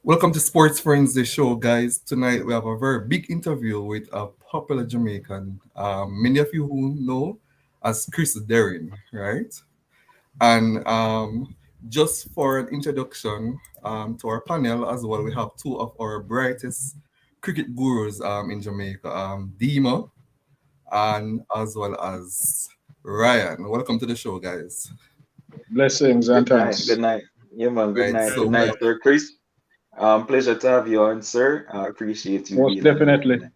Welcome to Sports Friends, the show, guys. Tonight we have a very big interview with a popular Jamaican. Many of you who know as Chris Dehring, right? And just for an introduction to our panel as well, we have two of our brightest cricket gurus in Jamaica, Dima and as well as Ryan. Welcome to the show, guys. Blessings and Good night. thanks. Good night. Yeah, man. Good Right. night. So Good we night, have Sir Chris. Pleasure to have you on, sir. I appreciate you Most being on here definitely. tonight.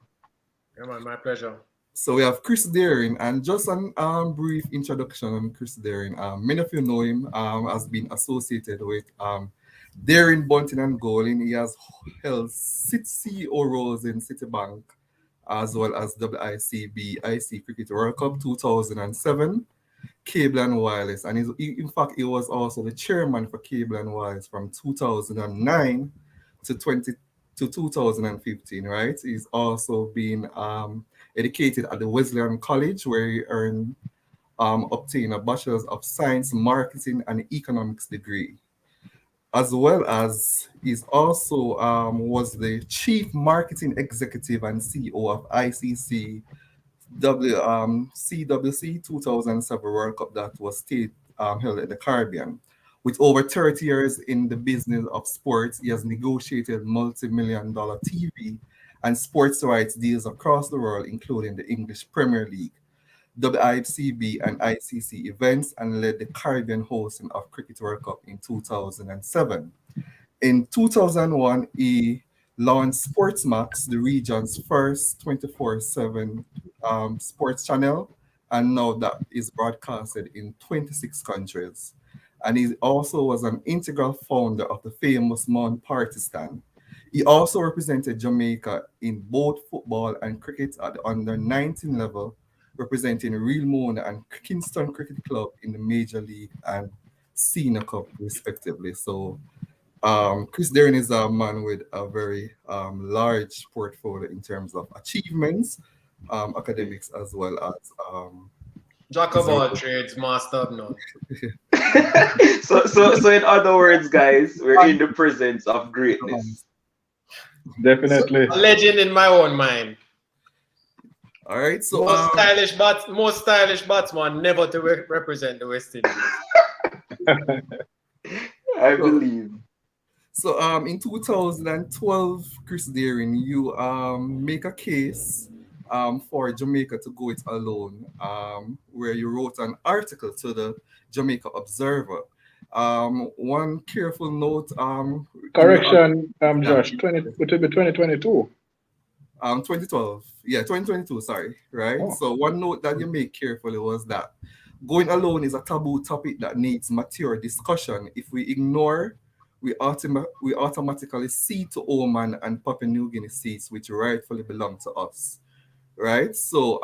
Come on, my pleasure. So we have Chris Dehring, and just an brief introduction on Chris Dehring. Many of you know him as being associated with Dehring Bunting and Goaling. He has held six CEO roles in Citibank, as well as WICB IC Cricket World Cup 2007, Cable and Wireless, and in fact he was also the chairman for Cable and Wireless from 2009 to 2015. Right, he's also been educated at the Wesleyan College, where he earned obtained a Bachelor's of Science, Marketing, and Economics degree, as well as he's also was the Chief Marketing Executive and CEO of ICC CWC 2007 World Cup that was held in the Caribbean. With over 30 years in the business of sports, he has negotiated multi-million dollar TV and sports rights deals across the world, including the English Premier League, WICB and ICC events, and led the Caribbean hosting of Cricket World Cup in 2007. In 2001, he launched Sportsmax, the region's first 24/7 sports channel, and now that is broadcasted in 26 countries. And he also was an integral founder of the famous Mount Party stand. He also represented Jamaica in both football and cricket at the under 19 level, representing Real Mona and Kingston Cricket Club in the Major League and Senior Cup, respectively. So Chris Darren is a man with a very large portfolio in terms of achievements, academics, as well as Jack his of role. all trades, master of none. So in other words, guys, we're in the presence of greatness. Definitely. A legend in my own mind. All right, so Most stylish batsman never to represent the West Indies. I believe. in 2012, Chris Darren, you make a case for Jamaica to go it alone, where you wrote an article to the Jamaica Observer. One careful note, in your Correction, yeah, Josh. It will be 2022. 2012, yeah, 2022, sorry, right? Oh, So one note that you make carefully was that going alone is a taboo topic that needs mature discussion. If we ignore, we automatically cede to Oman and Papua New Guinea seats, which rightfully belong to us, right? So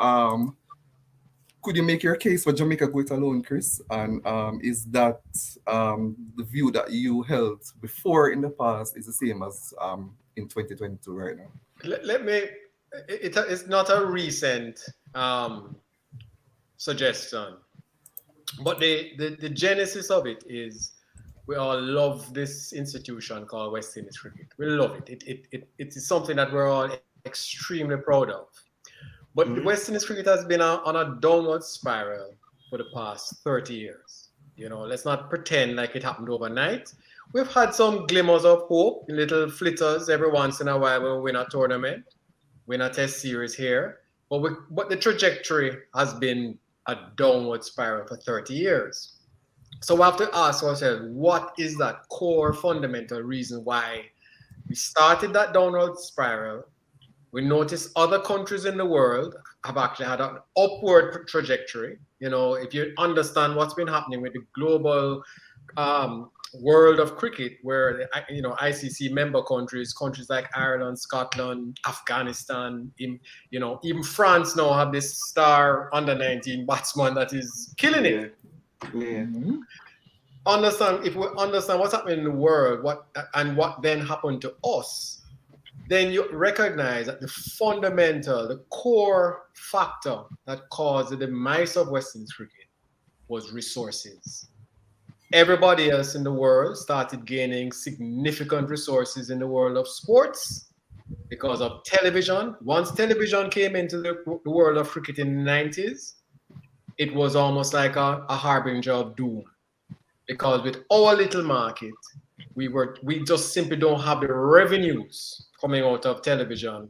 could you make your case for Jamaica go it alone, Chris? And is that the view that you held before in the past is the same as in 2022 right now? Let me. It's not a recent suggestion, but the genesis of it is we all love this institution called West Indies Cricket. We love it. It is something that we're all extremely proud of. But the West Indies Cricket has been on a downward spiral for the past 30 years. You know, let's not pretend like it happened overnight. We've had some glimmers of hope, little flitters every once in a while when we win a tournament, win a test series here. But the trajectory has been a downward spiral for 30 years. So we have to ask ourselves, what is that core fundamental reason why we started that downward spiral? We notice other countries in the world have actually had an upward trajectory. You know, if you understand what's been happening with the global world of cricket, where ICC member countries like Ireland, Scotland, Afghanistan, even France now have this star under 19 batsman that is killing it. Yeah. mhm. If we understand what's happening in the world, what then happened to us, then you recognize that the core factor that caused the demise of West Indies cricket was resources. everybody else in the world started gaining significant resources in the world of sports because of television. Once television came into the world of cricket in the 90s, it was almost like a harbinger of doom. Because with our little market, we just simply don't have the revenues coming out of television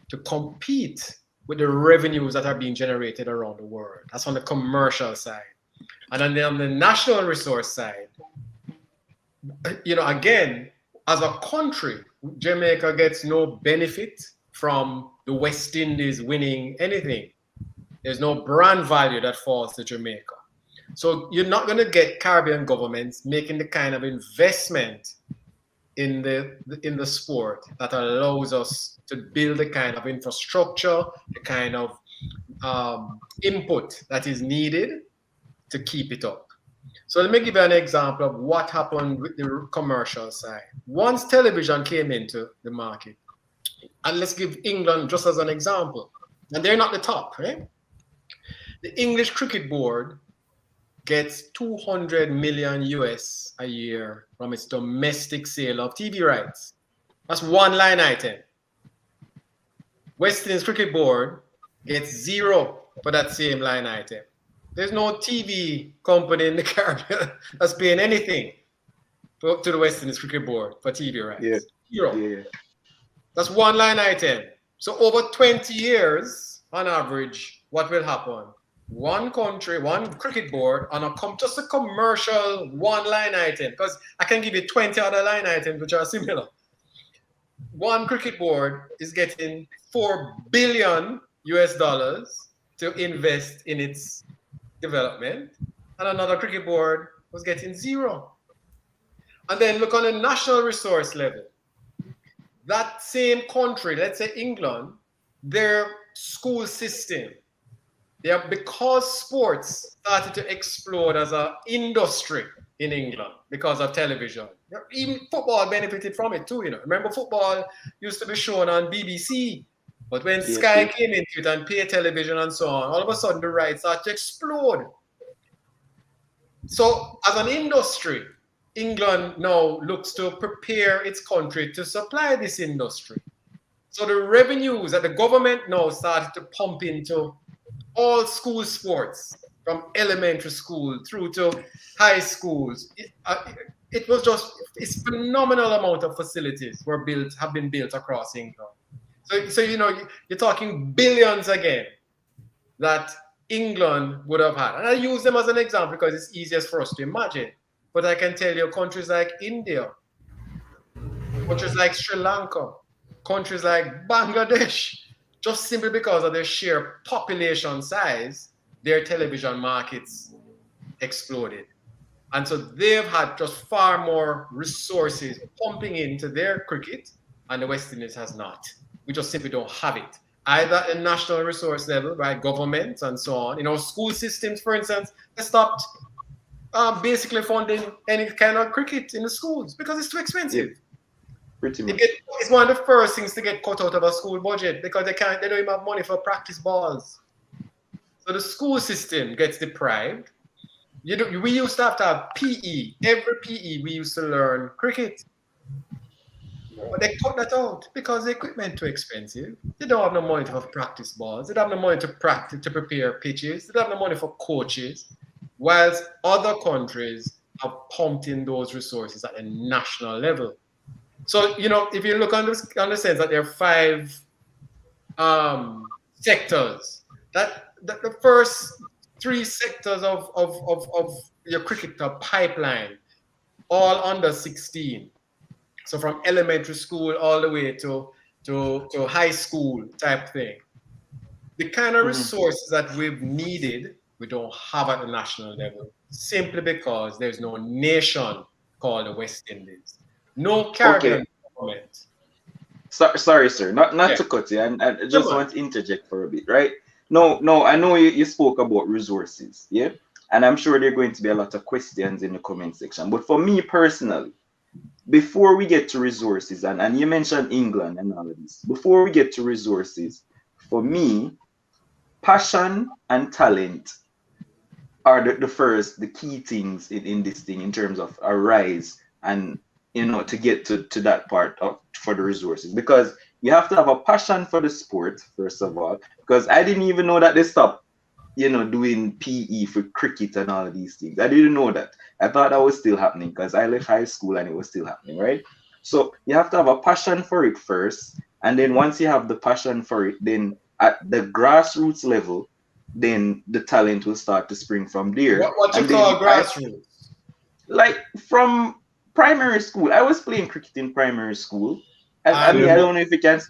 to compete with the revenues that are being generated around the world. That's on the commercial side. And then on the national resource side, again, as a country, Jamaica gets no benefit from the West Indies winning anything. There's no brand value that falls to Jamaica. So you're not going to get Caribbean governments making the kind of investment in the sport that allows us to build the kind of infrastructure, the kind of input that is needed to keep it up. So let me give you an example of what happened with the commercial side. Once television came into the market, and let's give England just as an example, and they're not the top, right? The English Cricket Board gets 200 million US a year from its domestic sale of TV rights. That's one line item. West Indies Cricket Board gets zero for that same line item. There's no TV company in the Caribbean that's paying anything to the West Indies Cricket Board for TV rights. Yeah. Zero. Yeah. That's one line item. So over 20 years, on average, what will happen? One country, one cricket board on just a commercial one line item, because I can give you 20 other line items which are similar. One cricket board is getting $4 billion US to invest in its development, and another cricket board was getting zero. And then look on the national resource level. That same country, let's say England, their school system, because sports started to explode as an industry in England because of television. Even football benefited from it too, Remember, football used to be shown on BBC, but when Sky came into it and pay television and so on, all of a sudden the rights started to explode. So as an industry, England now looks to prepare its country to supply this industry. So the revenues that the government now started to pump into all school sports, from elementary school through to high schools, it's phenomenal amount of facilities have been built across England. So you're talking billions again that England would have had. And I use them as an example because it's easiest for us to imagine. But I can tell you countries like India, countries like Sri Lanka, countries like Bangladesh, just simply because of their sheer population size, their television markets exploded. And so they've had just far more resources pumping into their cricket, and the West Indies has not. We just simply don't have it. Either at the national resource level, by governments and so on. School systems, for instance, they stopped basically funding any kind of cricket in the schools because it's too expensive. Yeah. Pretty much. It's one of the first things to get cut out of a school budget because they don't even have money for practice balls. So the school system gets deprived. We used to have PE. Every PE we used to learn cricket. But they cut that out because the equipment too expensive. They don't have no money for practice balls. They don't have no money to prepare pitches. They don't have no money for coaches. Whilst other countries have pumped in those resources at a national level. So, if you look on the sense that there are 5 sectors, that the first 3 sectors of your cricketer pipeline, all under 16. So from elementary school all the way to high school type thing. The kind of resources that we've needed, we don't have at the national level, simply because there's no nation called the West Indies. No Caribbean government. Sorry, sir. Not to cut you, and I just want to interject for a bit, right? No, I know you spoke about resources, yeah? And I'm sure there are going to be a lot of questions in the comment section. But for me personally, before we get to resources, and you mentioned England and all of this, before we get to resources, for me, passion and talent are the key things in this thing in terms of a rise and to get to that part of for the resources, because you have to have a passion for the sport first of all, because I didn't even know that they stopped doing PE for cricket and all of these things. I didn't know that. I thought that was still happening because I left high school and it was still happening, right? So you have to have a passion for it first, and then once you have the passion for it, then at the grassroots level, then the talent will start to spring from there. What you And call then grassroots? like from primary school, I was playing cricket in primary school. I mean, I don't know if you can.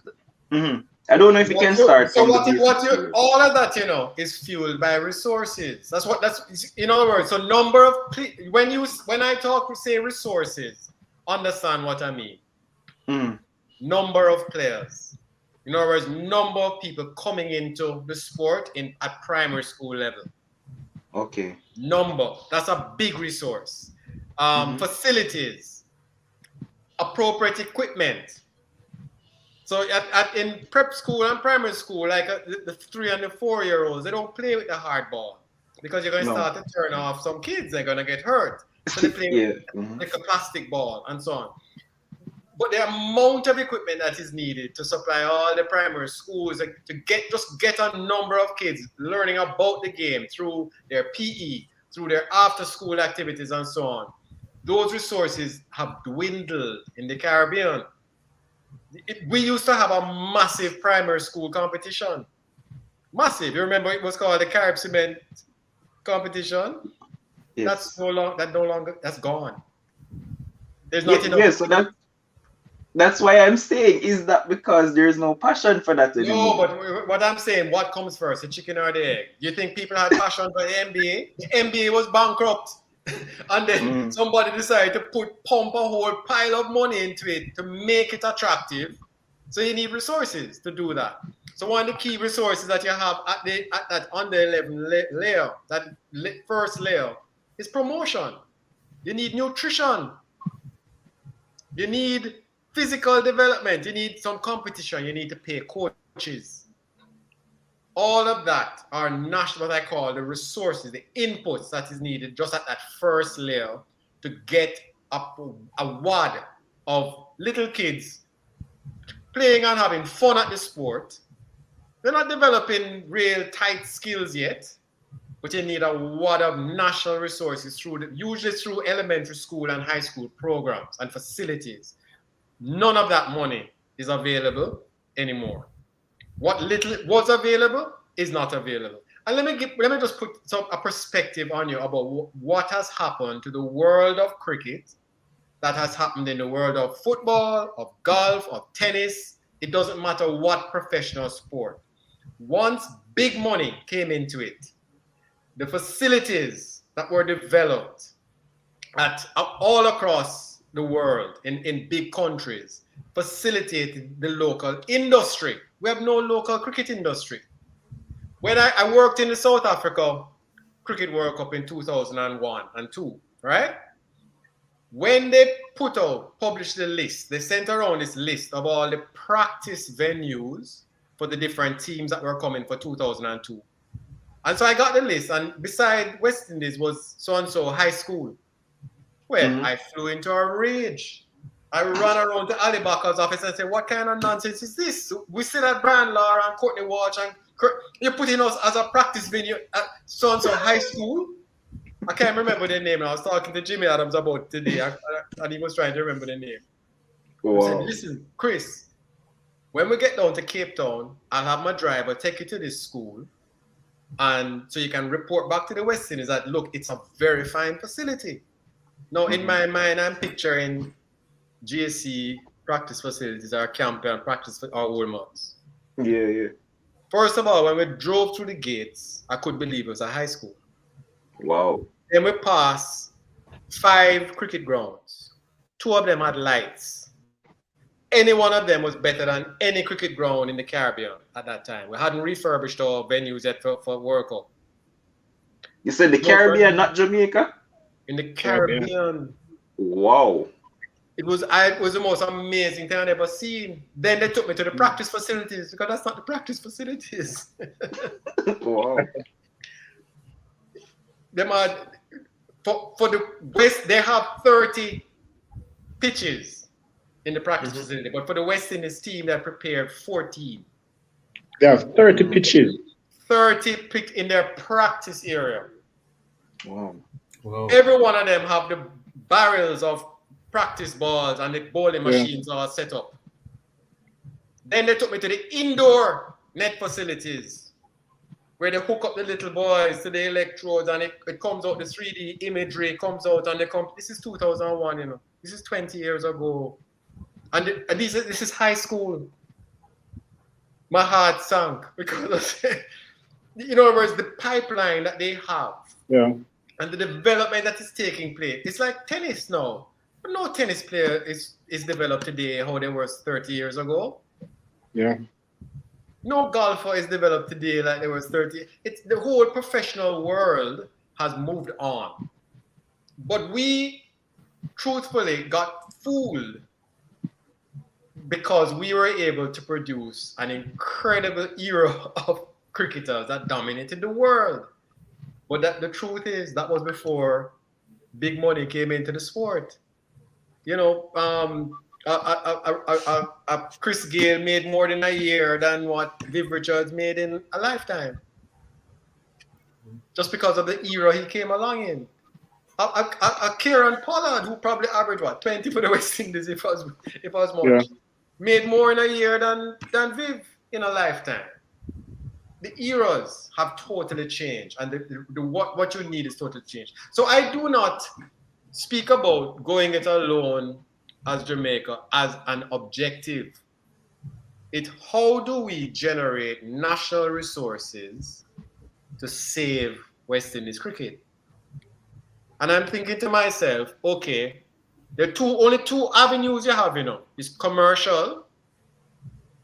I don't know if you can start So from the basics. all of that is fueled by resources. That's in other words. So number of when I say resources, understand what I mean. Number of players. In other words, number of people coming into the sport at primary school level. Okay. Number. That's a big resource. Facilities. Appropriate equipment. So in prep school and primary school, like the 3 and the 4-year-olds, they don't play with the hard ball because you're going to start to turn off some kids. They're going to get hurt. So they play with a plastic ball and so on. But the amount of equipment that is needed to supply all the primary schools to get a number of kids learning about the game through their PE, through their after-school activities and so on, those resources have dwindled in the Caribbean. We used to have a massive primary school competition. Massive. You remember it was called the Carib Cement competition? Yes. That's gone. There's not enough. Yes, so that's why I'm saying, is that because there's no passion for that anymore? No, but what I'm saying, what comes first, the chicken or the egg? You think people had passion for the NBA? The NBA was bankrupt. And then somebody decided to pump a whole pile of money into it to make it attractive. So you need resources to do that. So one of the key resources that you have at that under 11 layer, that first layer, is promotion. You need nutrition. You need physical development. You need some competition. You need to pay coaches. All of that are what I call the resources, the inputs that is needed just at that first layer to get a wad of little kids playing and having fun at the sport. They're not developing real tight skills yet, but you need a wad of national resources usually through elementary school and high school programs and facilities. None of that money is available anymore. What little was available is not available. And let me just put a perspective on you about what has happened to the world of cricket that has happened in the world of football, of golf, of tennis. It doesn't matter what professional sport. Once big money came into it, the facilities that were developed all across the world in big countries facilitated the local industry. We have no local cricket industry. When I worked in the South Africa Cricket World Cup in 2001 and 2, right? When they published the list, they sent around this list of all the practice venues for the different teams that were coming for 2002. And so I got the list, and beside West Indies was so-and-so high school. Well, I flew into a rage. I ran around to Ali Bakker's office and said, what kind of nonsense is this? We still had Brian Lara and Courtney Walsh, and you're putting us as a practice venue at so-and-so high school? I can't remember the name. I was talking to Jimmy Adams about today, and he was trying to remember the name. Wow. I said, listen, Chris, when we get down to Cape Town, I'll have my driver take you to this school, and so you can report back to the West Indies that, look, it's a very fine facility. Now, in my mind, I'm picturing GSC practice facilities, our camp and practice for our old months. Yeah. First of all, when we drove through the gates, I couldn't believe it was a high school. Wow. Then we passed 5 cricket grounds. 2 of them had lights. Any one of them was better than any cricket ground in the Caribbean at that time. We hadn't refurbished our venues yet for World Cup. You said the Caribbean, not Jamaica? In the Caribbean. Wow. It was the most amazing thing I'd ever seen. Then they took me to the practice facilities, because that's not the practice facilities. Wow. them are for the West. They have 30 pitches in the practice facility, but for the West Indies team, they prepared 14. They have 30 pitches. 30 picked in their practice area. Wow. Every one of them have the barrels of practice balls and the bowling machines are set up. Then they took me to the indoor net facilities where they hook up the little boys to the electrodes and it comes out, the 3D imagery comes out and they come. This is 2001, you know. This is 20 years ago. And this is high school. My heart sank because of, in other words, the pipeline that they have and the development that is taking place. It's like tennis now. No tennis player is developed today how they were 30 years ago. Yeah. No golfer is developed today like they were 30. It's the whole professional world has moved on. But we truthfully got fooled because we were able to produce an incredible era of cricketers that dominated the world. But the truth is that was before big money came into the sport. You know, Chris Gayle made more than a year than what Viv Richards made in a lifetime. Just because of the era he came along in. Kieran Pollard, who probably averaged 20 for the West Indies if I was more, made more in a year than Viv in a lifetime. The eras have totally changed, and what you need is totally changed. So I do not speak about going it alone as Jamaica as an objective. It's how do we generate national resources to save West Indies cricket? And I'm thinking to myself, okay, there are only two avenues you have, you know. It's commercial,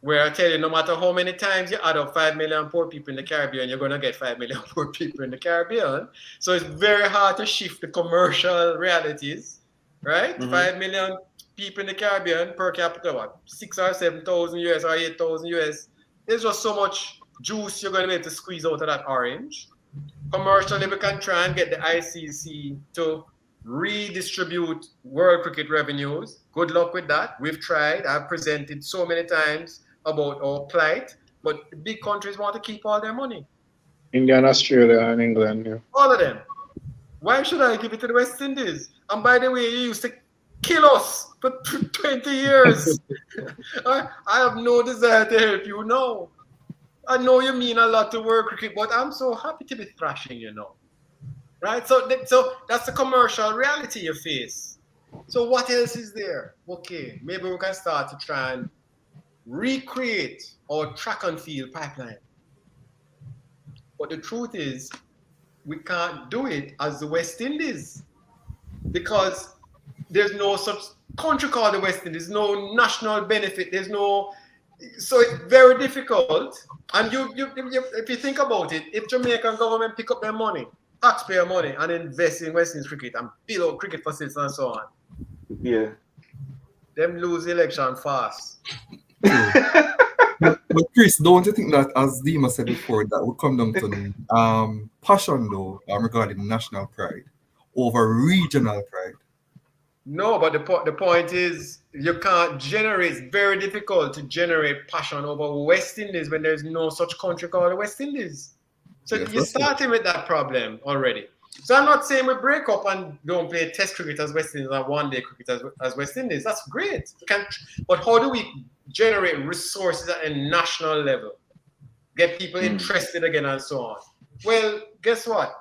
where I tell you, no matter how many times you add up 5 million poor people in the Caribbean, you're going to get 5 million poor people in the Caribbean. So it's very hard to shift the commercial realities, right? 5 million people in the Caribbean per capita, what, 6,000 or 7,000 US or 8,000 US. There's just so much juice you're going to be able to squeeze out of that orange. Commercially, we can try and get the ICC to redistribute world cricket revenues. Good luck with that. We've tried. I've presented so many times about our plight, but the big countries want to keep all their money. India and Australia and England, yeah. All of them. Why should I give it to the West Indies? And by the way, you used to kill us for 20 years. I have no desire to help you now. I know you mean a lot to world cricket, but I'm so happy to be thrashing, you know. Right? So that's the commercial reality you face. So what else is there? Okay, maybe we can start to try and recreate our track and field pipeline. But the truth is, we can't do it as the West Indies because there's no such country called the West Indies, no national benefit, there's no, so it's very difficult. And if you think about it, if Jamaican government pick up their money, taxpayer money, and invest in West Indies cricket and build out cricket facilities and so on, them lose the election fast. But Chris, don't you think that, as Dima said before, that would come down to passion though regarding national pride over regional pride? No, but the point is you can't generate. It's very difficult to generate passion over West Indies when there's no such country called the West Indies. So yes, you're starting with that problem already. So I'm not saying we break up and don't play Test cricket as West Indies or one-day cricket as West Indies. That's great. But how do we generate resources at a national level? Get people interested again and so on. Well, guess what?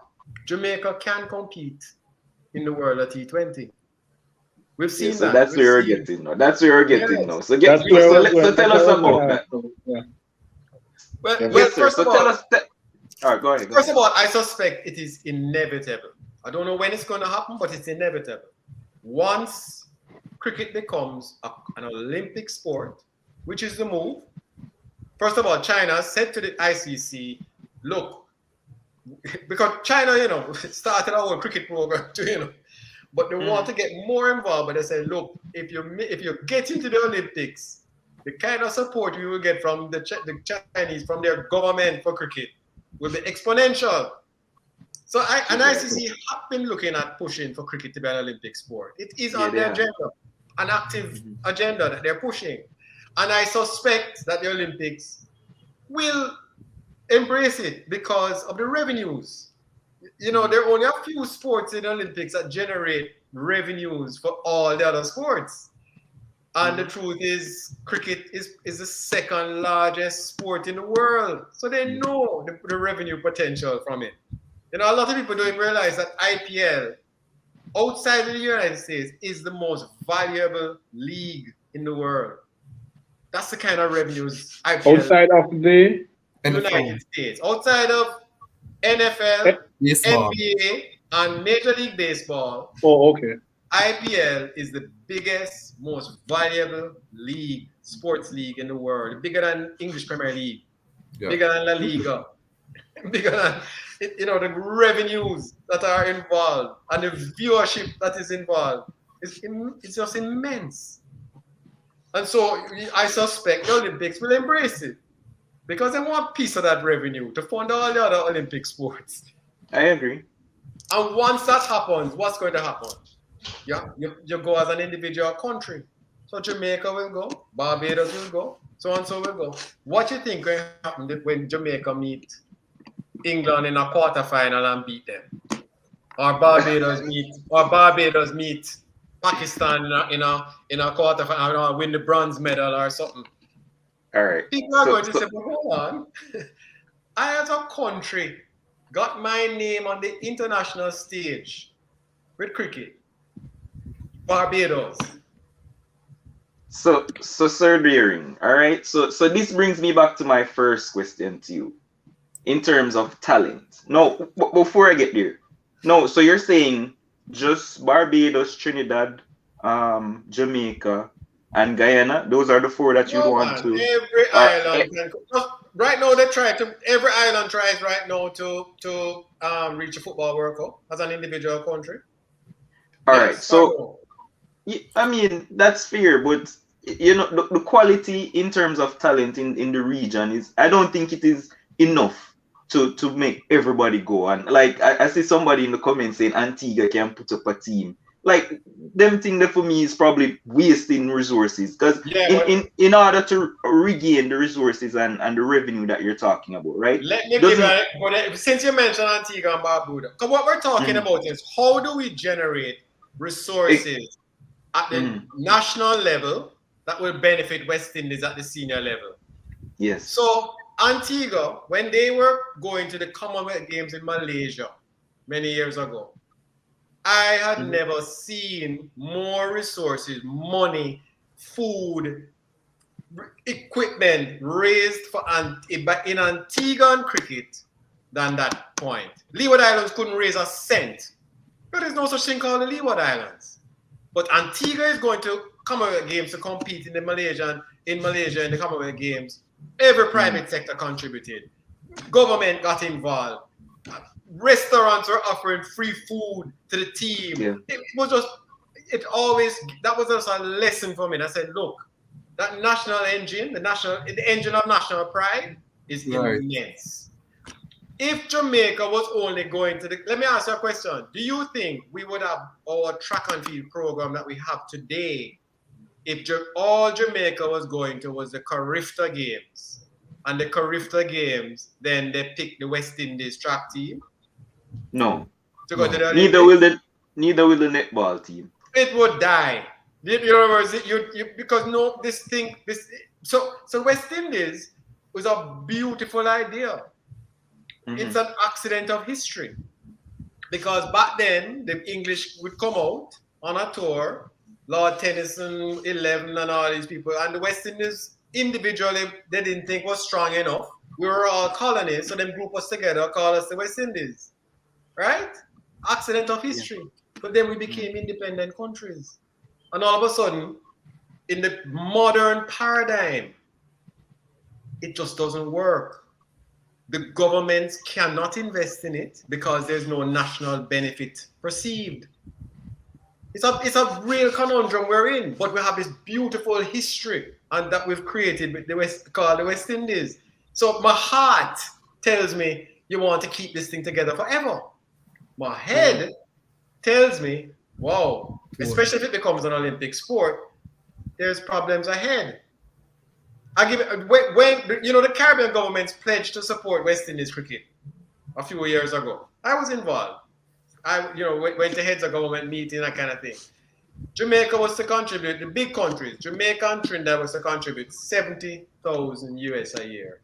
Jamaica can compete in the world at T20. We've seen so that. That's where you're getting now. That's where you're getting now. So tell us about that. Well, first of all, all right, go ahead. First of all, I suspect it is inevitable. I don't know when it's going to happen, but it's inevitable. Once cricket becomes an Olympic sport, which is the move. First of all, China said to the ICC, look, because China, started our cricket program too, but they want to get more involved. But they say, look, if you get into the Olympics, the kind of support we will get from the Chinese, from their government for cricket, will be exponential. So ICC have been looking at pushing for cricket to be an Olympic sport. It is on their agenda, an active agenda that they're pushing. And I suspect that the Olympics will embrace it because of the revenues. You know, there are only a few sports in the Olympics that generate revenues for all the other sports. And the truth is, cricket is the second largest sport in the world. So they know the revenue potential from it. You know, a lot of people don't realize that IPL, outside of the United States, is the most valuable league in the world. That's the kind of revenues IPL Outside of the United States. Outside of NFL, Baseball. NBA, and Major League Baseball, Oh, okay. IPL is the biggest, most valuable league, sports league in the world. Bigger than English Premier League, bigger than La Liga, bigger than, you know, the revenues that are involved and the viewership that is involved. It's just immense. And so I suspect the Olympics will embrace it because they want a piece of that revenue to fund all the other Olympic sports. I agree. And once that happens, what's going to happen? Yeah, you go as an individual country. So Jamaica will go, Barbados will go, so and so will go. What do you think will happen when Jamaica meet England in a quarterfinal and beat them? Or Barbados meet Pakistan in a quarterfinal, win the bronze medal or something. All right. People are going to say, but hold on. I as a country got my name on the international stage with cricket. Barbados. So Sir Dehring, all right. So this brings me back to my first question to you, in terms of talent. No, before I get there, no. So you're saying just Barbados, Trinidad, Jamaica, and Guyana. Those are the four that you want to. Every island. Right now, every island tries right now to reach a football World Cup as an individual country. All right. So I mean, that's fair, but you know, the quality in terms of talent in the region is, I don't think it is enough to make everybody go. And like I see somebody in the comments saying Antigua can put up a team. Like, them thing that for me is probably wasting resources, because in order to regain the resources and the revenue that you're talking about, right? Let me give you, since you mentioned Antigua and Barbuda, because what we're talking about is how do we generate resources at the national level that will benefit West Indies at the senior level. Yes. So Antigua, when they were going to the Commonwealth Games in Malaysia many years ago, I had never seen more resources, money, food, equipment raised for in Antiguan cricket than that point. Leeward Islands couldn't raise a cent. But there's no such thing called the Leeward Islands. But Antigua is going to Commonwealth Games to compete in Malaysia in the Commonwealth Games. Every private sector contributed. Government got involved. Restaurants were offering free food to the team. Yeah. That was just a lesson for me. And I said, look, that national engine, the engine of national pride is immense. If Jamaica was only going to let me ask you a question. Do you think we would have our track and field program that we have today if all Jamaica was going to was the Carifta Games? And the Carifta Games, then they pick the West Indies track team? No. To go to the neither will the netball team. It would die. So West Indies was a beautiful idea. It's an accident of history, because back then the English would come out on a tour, Lord Tennyson, 11, and all these people, and the West Indies individually they didn't think was strong enough. We were all colonies, so them group us together, call us the West Indies, right? Accident of history. But then we became independent countries, and all of a sudden, in the modern paradigm, it just doesn't work. The governments cannot invest in it because there's no national benefit perceived. It's a real conundrum we're in, but we have this beautiful history and that we've created with called the West Indies. So my heart tells me you want to keep this thing together forever. My head tells me, wow, especially if it becomes an Olympic sport, there's problems ahead. I give it when the Caribbean governments pledged to support West Indies cricket a few years ago. I was involved. I went to heads of government meeting, that kind of thing. Jamaica was to contribute, the big countries, Jamaica and Trinidad was to contribute 70,000 US a year.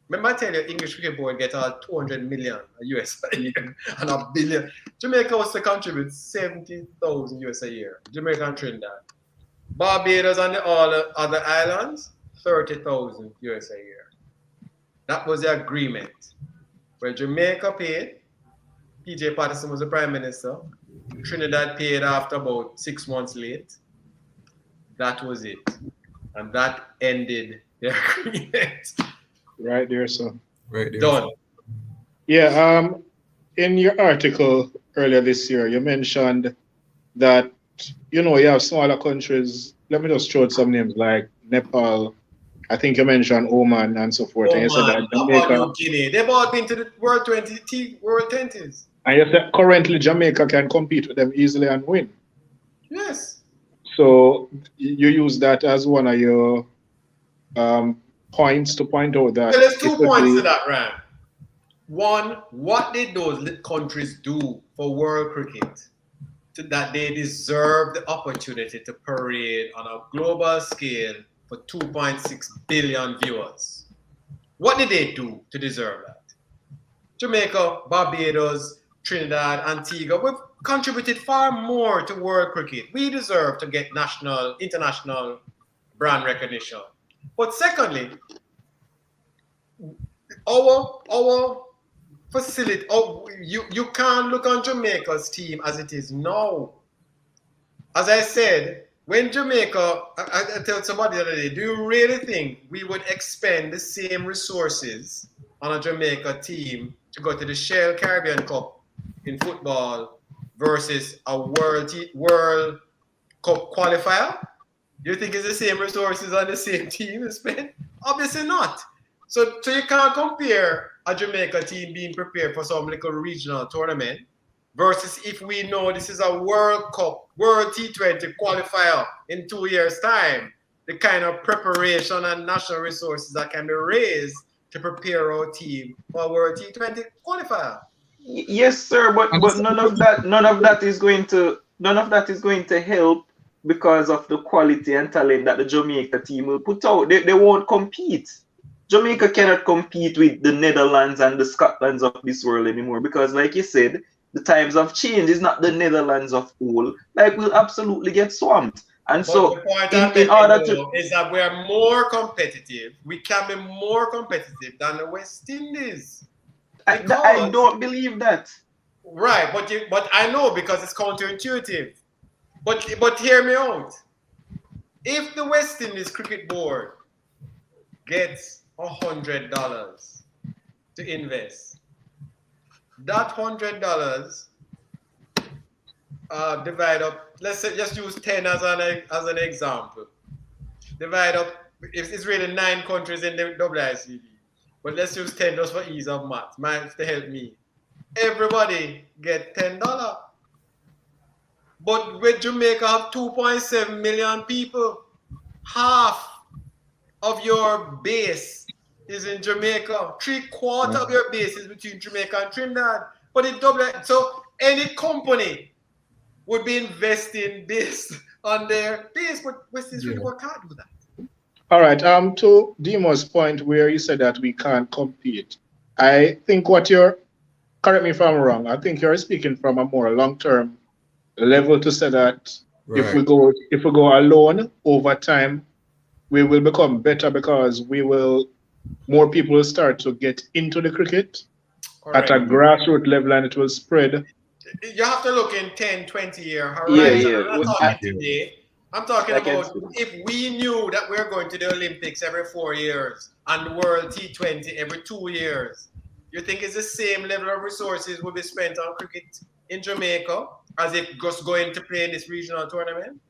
Remember I tell you, English Cricket Board get 200 million US a year and a billion. Jamaica was to contribute 70,000 US a year. Jamaica and Trinidad. Barbados and all the other islands, 30,000 US a year. That was the agreement. Where Jamaica paid, PJ Patterson was the Prime Minister. Trinidad paid after about 6 months late. That was it. And that ended the agreement. Right there, sir. Right there. Done. Yeah, in your article earlier this year, you mentioned that, you have smaller countries. Let me just throw out some names like Nepal. I think you mentioned Oman and so forth. And you said that Jamaica. Guinea. They've all been to the World 20s. And you said currently Jamaica can compete with them easily and win. Yes. So you use that as one of your points to point out that. Well, there's 2 points to that, Ram. One, what did those countries do for world cricket that they deserve the opportunity to parade on a global scale for 2.6 billion viewers? What did they do to deserve that? Jamaica, Barbados, Trinidad, Antigua, we've contributed far more to world cricket. We deserve to get international brand recognition. But secondly, our facility, you can't look on Jamaica's team as it is now. As I said, when Jamaica, I told somebody the other day, do you really think we would expend the same resources on a Jamaica team to go to the Shell Caribbean Cup in football versus a World Cup qualifier? Do you think it's the same resources on the same team to spend? Obviously not. So you can't compare a Jamaica team being prepared for some little regional tournament versus if we know this is a World Cup, World T20 qualifier in 2 years' time, the kind of preparation and national resources that can be raised to prepare our team for a World T20 qualifier. Yes, sir, but none of that is going to help because of the quality and talent that the Jamaica team will put out. They won't compete. Jamaica cannot compete with the Netherlands and the Scotlands of this world anymore because, like you said, the times have changed. It's not the Netherlands of old. Like, we'll absolutely get swamped. And but so, the point in order to is that we are more competitive. We can be more competitive than the West Indies. I don't believe that. Right, but I know because it's counterintuitive. But hear me out. If the West Indies Cricket Board gets $100 to invest, that $100 divide up. Let's say just use 10 as an example. Divide up. It's really 9 countries in the WICD, but let's use 10 just for ease of math. To help me. Everybody get $10. But with Jamaica have 2.7 million people, half of your base is in Jamaica. 3/4 of your base is between Jamaica and Trinidad. But it double. So any company would be investing based on their base, but West Indies really can't do that. All right. To Dimo's point where you said that we can't compete, I think correct me if I'm wrong, I think you're speaking from a more long-term level to say that if we go alone over time, we will become better because more people will start to get into the cricket at a grassroots level and it will spread. You have to look in 10, 20-year horizon. Yeah. I'm not talking today. I'm talking about if we knew that we're going to the Olympics every 4 years and the World T20 every 2 years, you think it's the same level of resources will be spent on cricket in Jamaica as if just going to play in this regional tournament?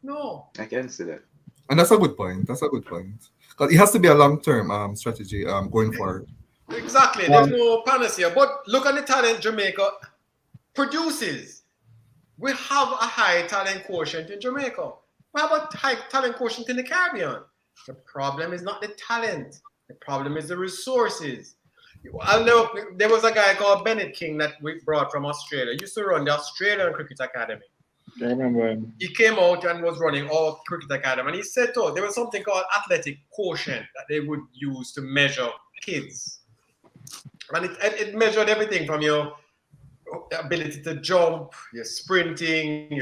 No. I can see that. And that's a good point. Because it has to be a long-term strategy going forward. Exactly. There's no panacea. But look at the talent Jamaica produces. We have a high talent quotient in Jamaica. We have a high talent quotient in the Caribbean. The problem is not the talent. The problem is the resources. I know there was a guy called Bennett King that we brought from Australia. He used to run the Australian Cricket Academy. I remember him. He came out and was running all cricket academy, and he said to us there was something called athletic quotient that they would use to measure kids, and it measured everything from your ability to jump, your sprinting,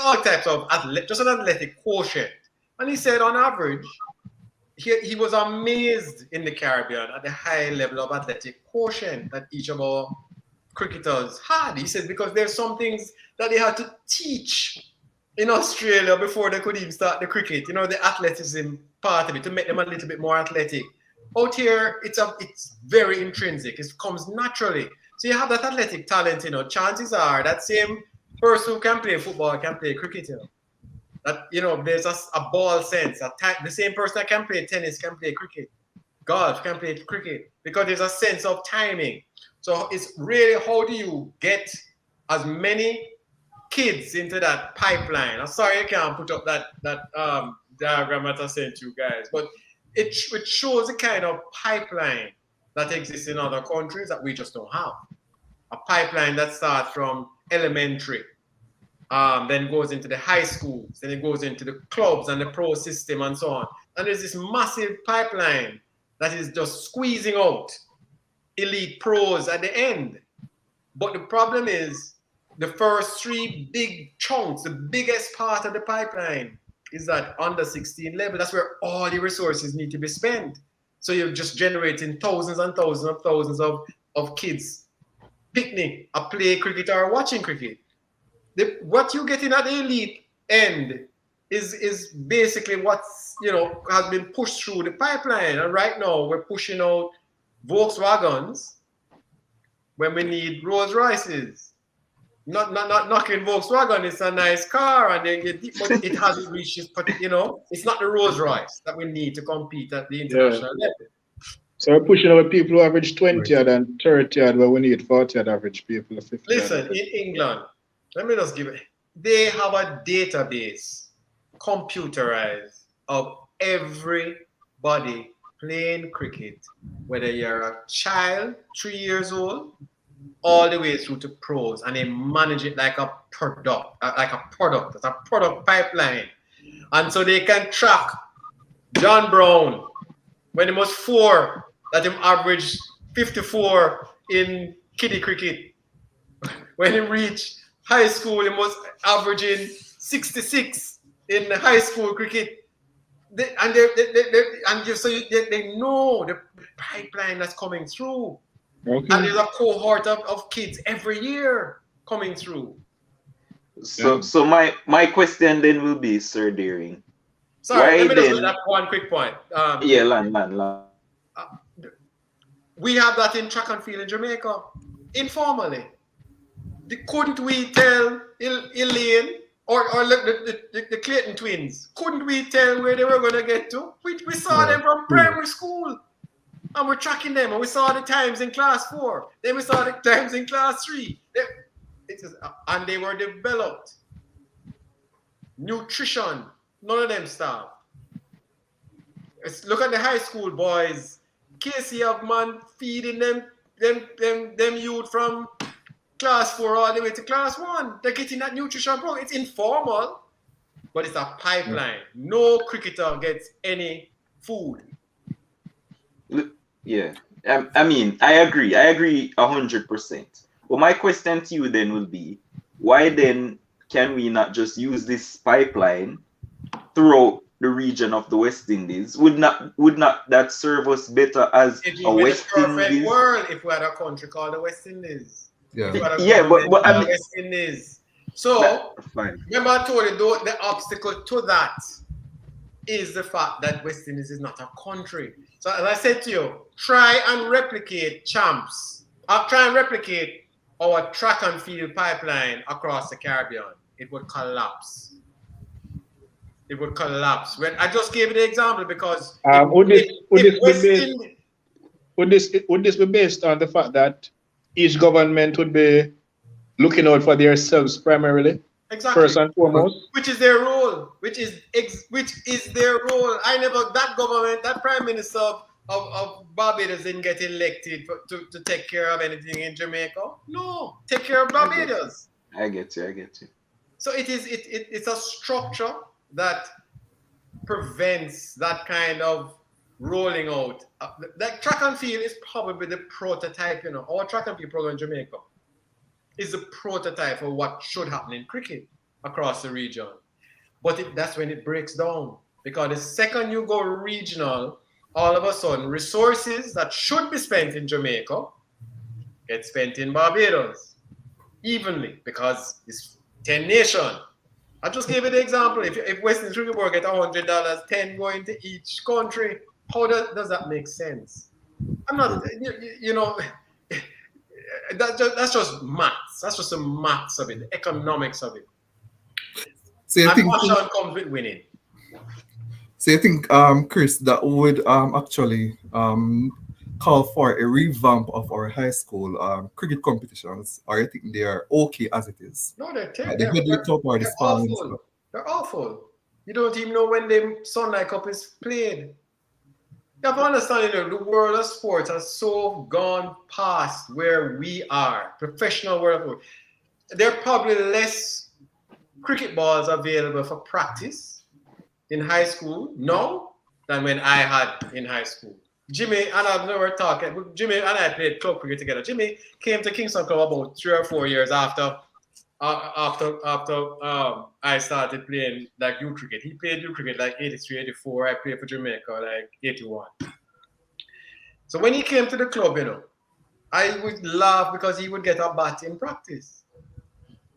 all types of just an athletic quotient. And he said on average, he was amazed in the Caribbean at the high level of athletic quotient that each of our cricketers had. He said because there's some things that they had to teach in Australia before they could even start the cricket. You know, the athleticism part of it to make them a little bit more athletic. Out here, it's very intrinsic. It comes naturally. So you have that athletic talent. You know, chances are that same person who can play football can play cricket. You know, that there's a ball sense. The same person that can play tennis can play cricket. Golf can play cricket because there's a sense of timing. So it's really how do you get as many kids into that pipeline. I'm sorry I can't put up that diagram that I sent you guys, but it shows the kind of pipeline that exists in other countries that we just don't have. A pipeline that starts from elementary, then goes into the high schools, then it goes into the clubs and the pro system and so on. And there's this massive pipeline that is just squeezing out elite pros at the end. But the problem is the first three big chunks, the biggest part of the pipeline is that under 16 level. That's where all the resources need to be spent. So you're just generating thousands and thousands of kids picnic, a play cricket or watching cricket. What you're getting at the elite end is basically what's has been pushed through the pipeline. And right now we're pushing out Volkswagens when we need Rolls Royces. Not knocking Volkswagen, it's a nice car, and but it hasn't reached its, it's not the Rolls Royce that we need to compete at the international level. So we're pushing over people who average 20 and 30 where we need 40 average people. 50. Listen, in England, let me just give it. They have a database computerized of everybody playing cricket, whether you're a child, 3 years old, all the way through to pros, and they manage it like a product. It's a product pipeline. And so they can track John Brown when he was 4, that him averaged 54 in kiddie cricket. When he reached high school, he was averaging 66 in high school cricket. They know the pipeline that's coming through. Okay. And there's a cohort of kids every year coming through. So my question then will be, Sir Dehring. Sorry, let me just make one quick point. Land. We have that in track and field in Jamaica, informally. Couldn't we tell Elaine or the Clayton twins, couldn't we tell where they were going to get to? We saw them from primary school. And we're tracking them, and we saw the times in class 4. Then we saw the times in class 3. And they were developed. Nutrition, none of them starved. Look at the high school boys. Casey have man feeding them youth from class 4 all the way to class 1. They're getting that nutrition program. It's informal, but it's a pipeline. No cricketer gets any food. Yeah, I mean, I agree 100%. But my question to you then will be, why then can we not just use this pipeline throughout the region of the West Indies? Would not that serve us better as a West Indies? World if we had a country called the West Indies. Yeah, but I mean, West Indies. So remember I told you the obstacle to that is the fact that West Indies is not a country. So as I said to you, try and replicate champs. Try and replicate our track and field pipeline across the Caribbean. It would collapse. It would collapse. When I just gave you the example because would this be based on the fact that each government would be looking out for themselves primarily, Exactly. first and foremost. Which is their role. Which is their role. That government, that prime minister of Barbados didn't get elected to take care of anything in Jamaica. No, take care of Barbados. I get you. So it's a structure that prevents that kind of rolling out. That track and field is probably the prototype, Our track and field program in Jamaica is the prototype of what should happen in cricket across the region. But that's when it breaks down. Because the second you go regional, all of a sudden, resources that should be spent in Jamaica get spent in Barbados evenly because it's 10 nations. I just gave you the example. If Western Trinidad get $100, 10 going to each country, how does that make sense? I'm not, that's just maths. That's just the maths of it, the economics of it. So you and think passion comes with winning. So you think, Chris, that would actually call for a revamp of our high school cricket competitions, or you think they are okay as it is? No, they're awful. They're awful. You don't even know when the Sunlight Cup is played. You have to understand, the world of sports has so gone past where we are, professional world of sport. There are probably less cricket balls available for practice in high school now than when I had in high school. Jimmy and I've never talked. Jimmy and I played club cricket together. Jimmy came to Kingston Club about 3 or 4 years after I started playing like youth cricket. He played youth cricket like 83, 84. I played for Jamaica like 81. So when he came to the club, I would laugh because he would get a bat in practice.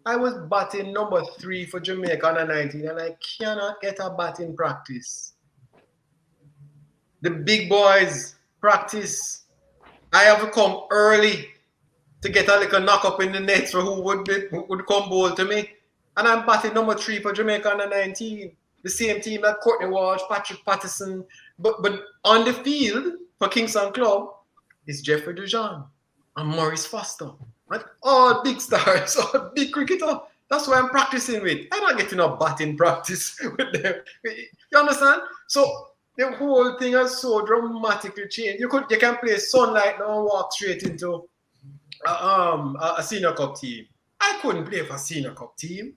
I was batting number 3 for Jamaica under 19, and I cannot get a bat in practice. The big boys practice. I have to come early to get a little knock up in the nets for who would come bowl to me. And I'm batting number 3 for Jamaica under 19. The same team that Courtney Walsh, Patrick Patterson. But on the field for Kingston Club is Jeffrey Dujan and Maurice Foster. And all big stars, all big cricketer. That's why I'm practicing with. I'm not getting a batting practice with them. You understand? So the whole thing has so dramatically changed. You can play Sunlight now and walk straight into a senior cup team. I couldn't play for a senior cup team.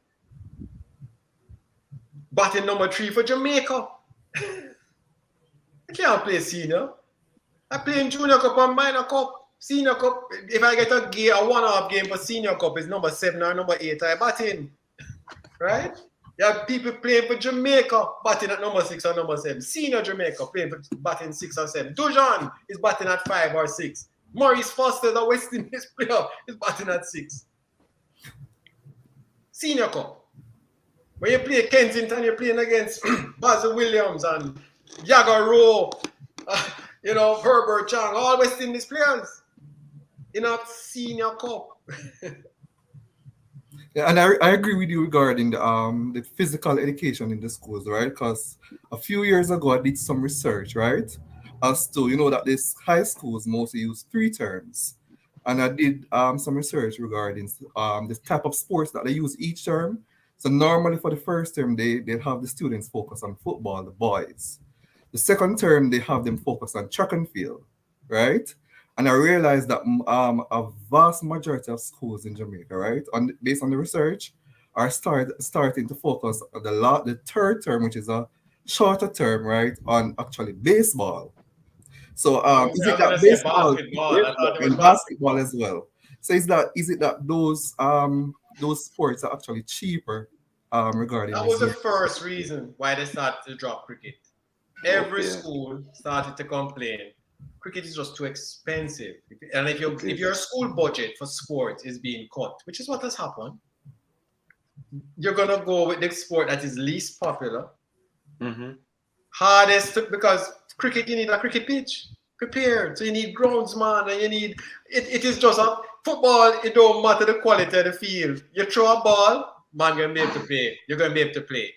Batting number 3 for Jamaica. I can't play senior. I play in junior cup and minor cup. Senior cup, if I get a one-off game for senior cup, is number 7 or number 8, I bat in. Right? You have people playing for Jamaica, batting at number 6 or number 7. Senior Jamaica playing for batting 6 or 7. Dujan is batting at 5 or 6. Maurice Foster, the West Indies player, is batting at 6. Senior Cup. When you play Kensington, you're playing against Basil Williams and Yaga Rowe, Herbert Chang, all West Indies players. In a Senior Cup. Yeah, and I agree with you regarding the physical education in the schools, right? Because a few years ago, I did some research, right? As to, that these high schools mostly use 3 terms. And I did some research regarding the type of sports that they use each term. So normally for the first term, they have the students focus on football, the boys. The second term, they have them focus on track and field, right? And I realized that a vast majority of schools in Jamaica, right, based on the research, are starting to focus on the third term, which is a shorter term, right, on actually baseball. So is it that baseball and basketball as well? So is it that those sports are actually cheaper regarding that this? Was the first reason why they started to drop cricket. Every school started to complain. Cricket is just too expensive. And if your school budget for sports is being cut, which is what has happened, you're going to go with the sport that is least popular. Mm-hmm. Hardest because cricket, you need a cricket pitch prepared. So you need groundsman and you need, it is just a football, it don't matter the quality of the field. You throw a ball, man going to be able to play. You're going to be able to play.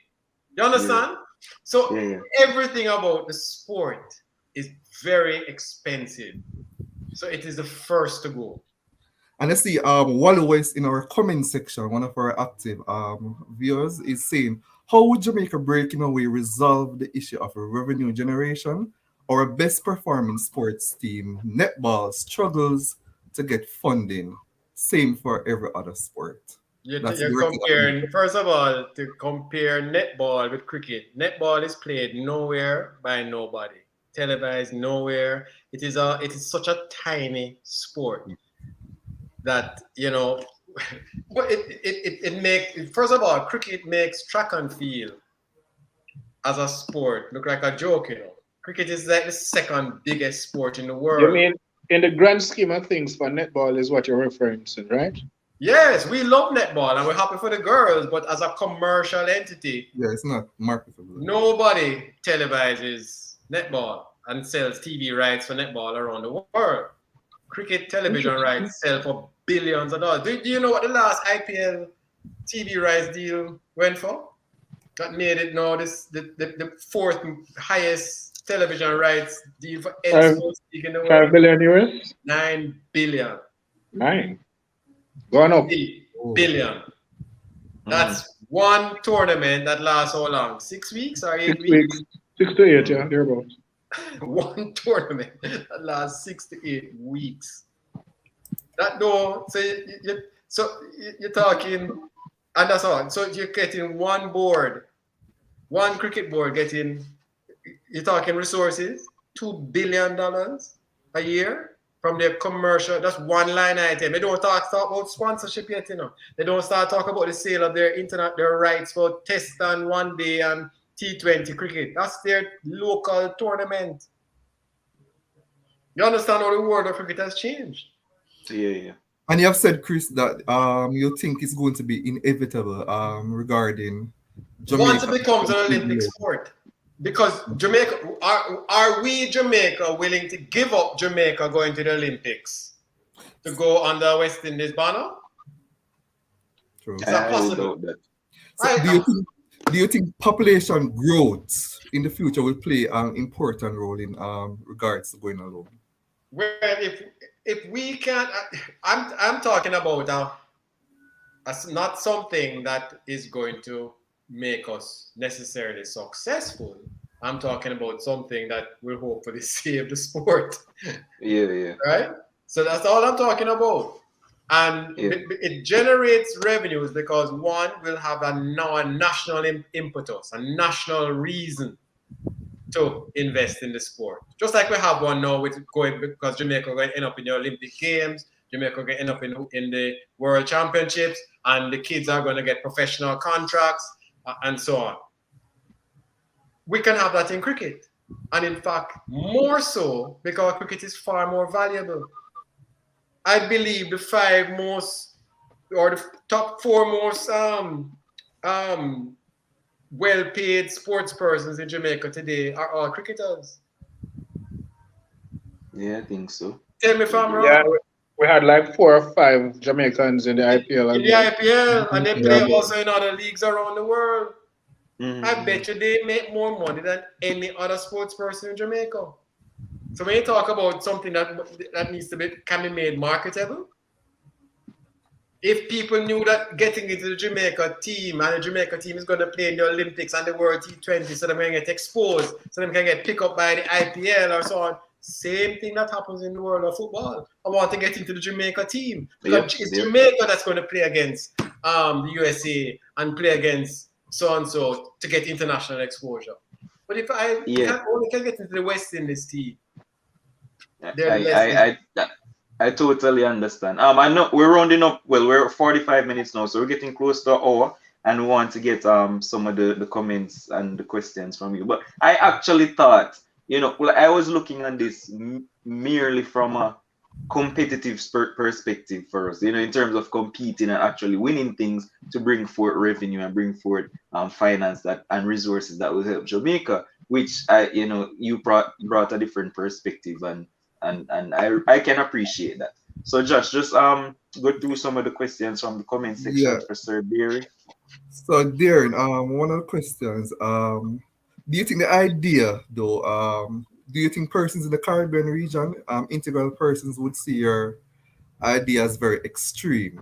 You understand? Yeah. So everything about the sport is very expensive. So it is the first to go. And I see Wally West in our comment section, one of our active viewers, is saying, how would Jamaica breaking away resolve the issue of revenue generation? Our best performing sports team, netball, struggles to get funding. Same for every other sport. That's You're directly. comparing, first of all, to compare netball with cricket. Netball is played nowhere by nobody, televised nowhere. It is such a tiny sport that but it makes, first of all, cricket makes track and field as a sport look like a joke. Cricket is like the second biggest sport in the You world. mean in the grand scheme of things for netball is what you're referring to, right? Yes, we love netball and we're happy for the girls, but as a commercial entity, Yeah, it's not marketable. nobody televises netball and sells TV rights for netball around the world. Cricket television Interesting. rights sell for billions of dollars. Do you know what the last IPL TV rights deal went for? That made it now the fourth highest television rights deal for any Five, sports league in the world. 5 billion US? 9 billion. 9. Gone up. 8 billion. Mm. That's one tournament that lasts how long? 6 weeks or 8 weeks? 6 weeks. 6 to 8, yeah, thereabouts. One tournament that lasts 6 to 8 weeks. That no, you're talking, and that's all. So you're getting one board, one cricket board getting. You're talking resources, $2 billion a year from their commercial. That's one line item. They don't talk about sponsorship yet. They don't start talking about the sale of their rights for Test and One Day and T20 cricket. That's their local tournament. You understand how the world of cricket has changed? Yeah. And you have said, Chris, that you think it's going to be inevitable regarding Once Jamaica. it becomes an Olympic sport. Because Jamaica, are we Jamaica willing to give up Jamaica going to the Olympics to go under West Indies banner? True. Is that I possible? doubt that. So do you think population growth in the future will play an important role in regards to going alone? Well, if we can't, I'm talking about not something that is going to make us necessarily successful. I'm talking about something that will hopefully save the sport. Yeah. Right? So that's all I'm talking about. And Yeah. it generates revenues because one will have a national impetus, a national reason to invest in the sport. Just like we have one now with going, because Jamaica going to end up in the Olympic Games, Jamaica going to end up in the World Championships, and the kids are going to get professional contracts and so on. We can have that in cricket. And in fact, more so because cricket is far more valuable. I believe the five most or the top four most well-paid sports persons in Jamaica today are all cricketers. Yeah, I think so. Tell me if I'm Yeah, wrong. we had like 4 or 5 Jamaicans in the IPL In as the well. IPL, and they play Yeah, also in other leagues around the world. I Mm. bet you they make more money than any other sports person in Jamaica. So when you talk about something that needs to can be made marketable, if people knew that getting into the Jamaica team and the Jamaica team is going to play in the Olympics and the World T20, so they can get exposed, so they can get picked up by the IPL or so on. Same thing that happens in the world of football. I want to get into the Jamaica team because it's Jamaica that's going to play against the USA and play against so and so to get international exposure. But if I only can get into the West Indies team, they're less. I totally understand. I know we're rounding up. Well, we're 45 minutes now, so we're getting close to an hour, and we want to get some of the comments and the questions from you. But I actually thought, I was looking at this merely from a competitive perspective first, in terms of competing and actually winning things to bring forth revenue and bring forth finance that and resources that will help Jamaica, which you brought a different perspective and I can appreciate that. So Josh, just go through some of the questions from the comment section for Sir Barry. So Darren, one of the questions, do you think the idea though, do you think persons in the Caribbean region, integral persons would see your idea is very extreme.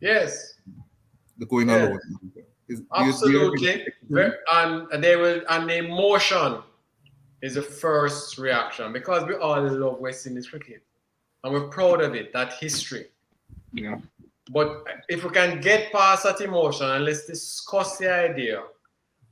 Yes, The going yes, alone. Do you agree that it's absolutely. extreme? And they will, and the emotion is the first reaction because we all love West Indies cricket and we're proud of it, that history. Yeah. But if we can get past that emotion and let's discuss the idea,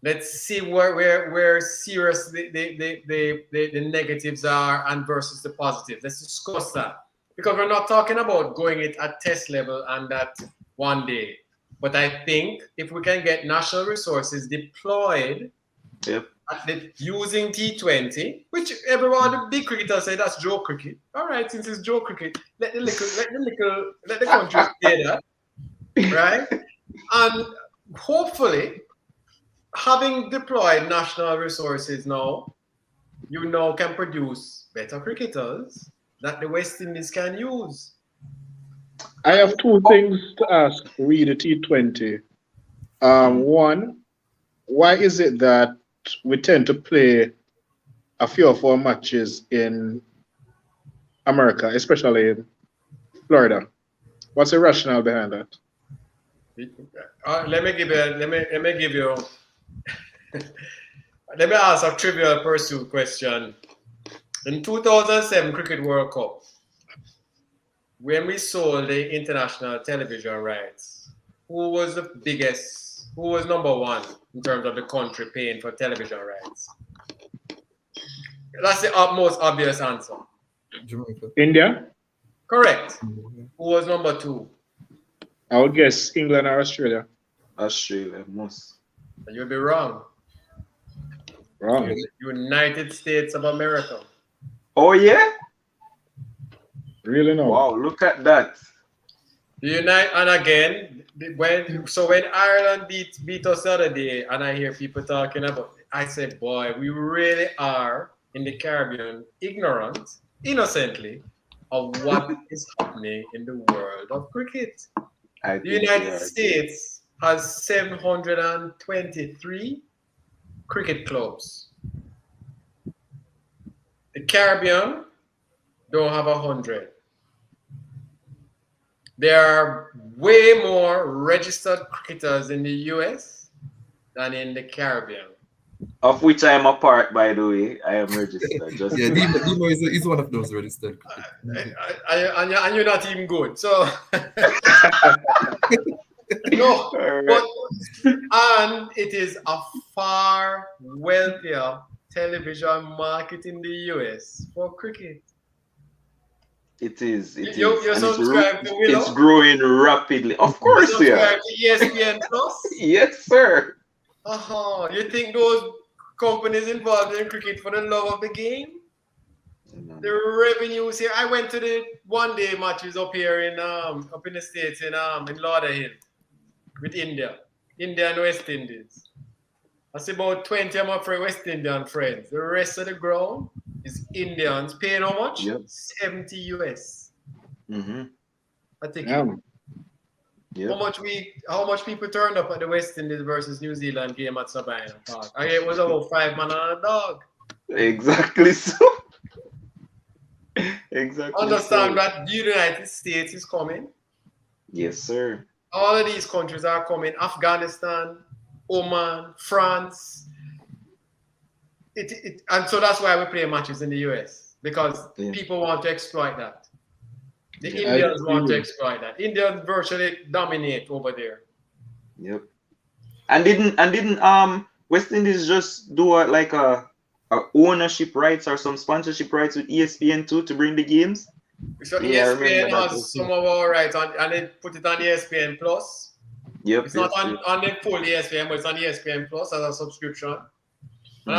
let's see where serious the negatives are and versus the positives. Let's discuss that. Because we're not talking about going it at test level and that one day. But I think if we can get national resources deployed Yep. using T20, which everyone, the big cricketers say that's Joe cricket. All right, since it's Joe cricket, let the country say that, right? And hopefully, having deployed national resources now, you now can produce better cricketers that the West Indies can use. I have two things to ask re the T20. One, why is it that we tend to play a few of our matches in America, especially in Florida? What's the rationale behind that? Let me give you. Let me ask a trivial pursuit question. In 2007 Cricket World Cup, when we sold the international television rights, who was the biggest? Who was number one in terms of the country paying for television rights? That's the most obvious answer. Jamaica. India? Correct. Who was number two? I would guess England or Australia. Australia must. You'll be wrong. Wrong. United States of America. Oh yeah? Really no. Wow, look at that. And again, when Ireland beat us the other day, and I hear people talking about it, I say, boy, we really are in the Caribbean ignorant, innocently, of what is happening in the world of cricket. I The think United States has 723 cricket clubs. The Caribbean don't have 100. There are way more registered cricketers in the US than in the Caribbean. of which I am a part, by the way. I am registered. Just Yeah, Demo is one of those registered. And you're not even good. So, no. All right. But, and it is a far wealthier television market in the US for cricket. It is. It You is. And subscribe to Willow? it's growing rapidly. Of You course, yeah. subscribe to ESPN Plus? Yes, sir. You think those companies involved in cricket for the love of the game? No. The revenues here. I went to the one day matches up here in up in the States in Lauderhill with India and West Indies. That's about 20 of my West Indian friends. The rest of the ground is Indians paying how much? Yep. 70 US. Mm-hmm. I think Damn. Yep. how much people turned up at the West Indies versus New Zealand game at Sabina Park. It was about 5 man and a dog. Exactly so. Exactly. Understand so. that the United States is coming. Yes, sir. All of these countries are coming. Afghanistan, Oman, France. And so that's why we play matches in the US because people want to exploit that. The Indians want to exploit that. Indians virtually dominate over there. Yep. And didn't West Indies just do a ownership rights or some sponsorship rights with ESPN too to bring the games? So Yeah, I ESPN remember that. has some of our rights and they put it on ESPN Plus. Yep. It's not on the full ESPN, but it's on ESPN Plus as a subscription. And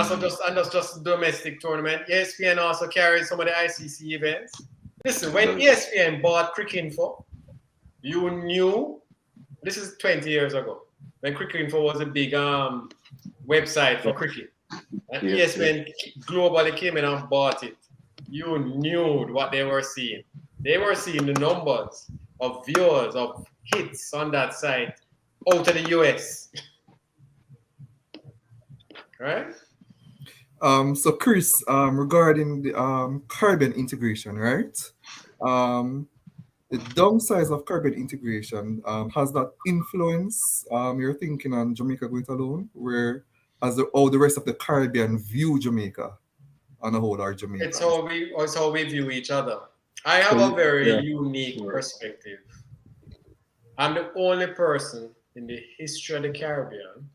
that's just domestic tournament. ESPN also carries some of the ICC events. Listen, when ESPN bought Cricinfo, you knew this is 20 years ago when Cricinfo was a big website for cricket. And ESPN globally came in and bought it. You knew what they were seeing. They were seeing the numbers of viewers, of hits on that site out of the US. Right? So Chris, regarding the Caribbean integration, right? the downsides of Caribbean integration, has that influence you're thinking on Jamaica going it alone, where as all the rest of the Caribbean view Jamaica on a whole, are Jamaicans? It's how we view each other. I have So a very yeah, unique sure. perspective. I'm the only person in the history of the Caribbean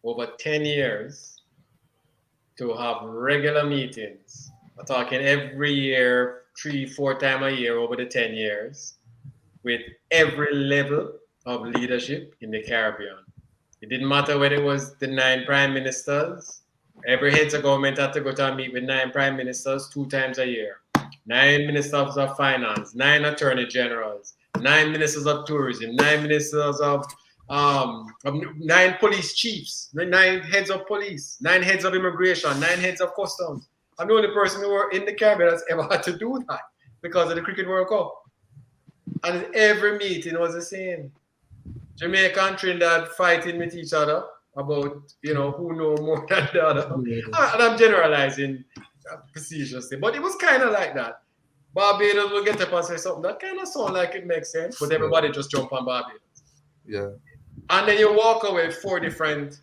over 10 years to have regular meetings. I'm talking every year, 3-4 times a year over the 10 years, with every level of leadership in the Caribbean. It didn't matter whether it was the 9 prime ministers. Every head of government had to go to a meet with 9 prime ministers 2 times a year. 9 ministers of finance, 9 attorney generals, 9 ministers of tourism, 9 ministers of 9 police chiefs, 9 heads of police, 9 heads of immigration, 9 heads of customs. I'm the only person who were in the Caribbean that's ever had to do that because of the Cricket World Cup. And every meeting was the same. Jamaica and Trinidad fighting with each other about, who know more than the other. And I'm generalizing facetiously, but it was kind of like that. Barbados will get up and say something that kind of sound like it makes sense, but everybody just jump on Barbados. Yeah. And then you walk away with 4 different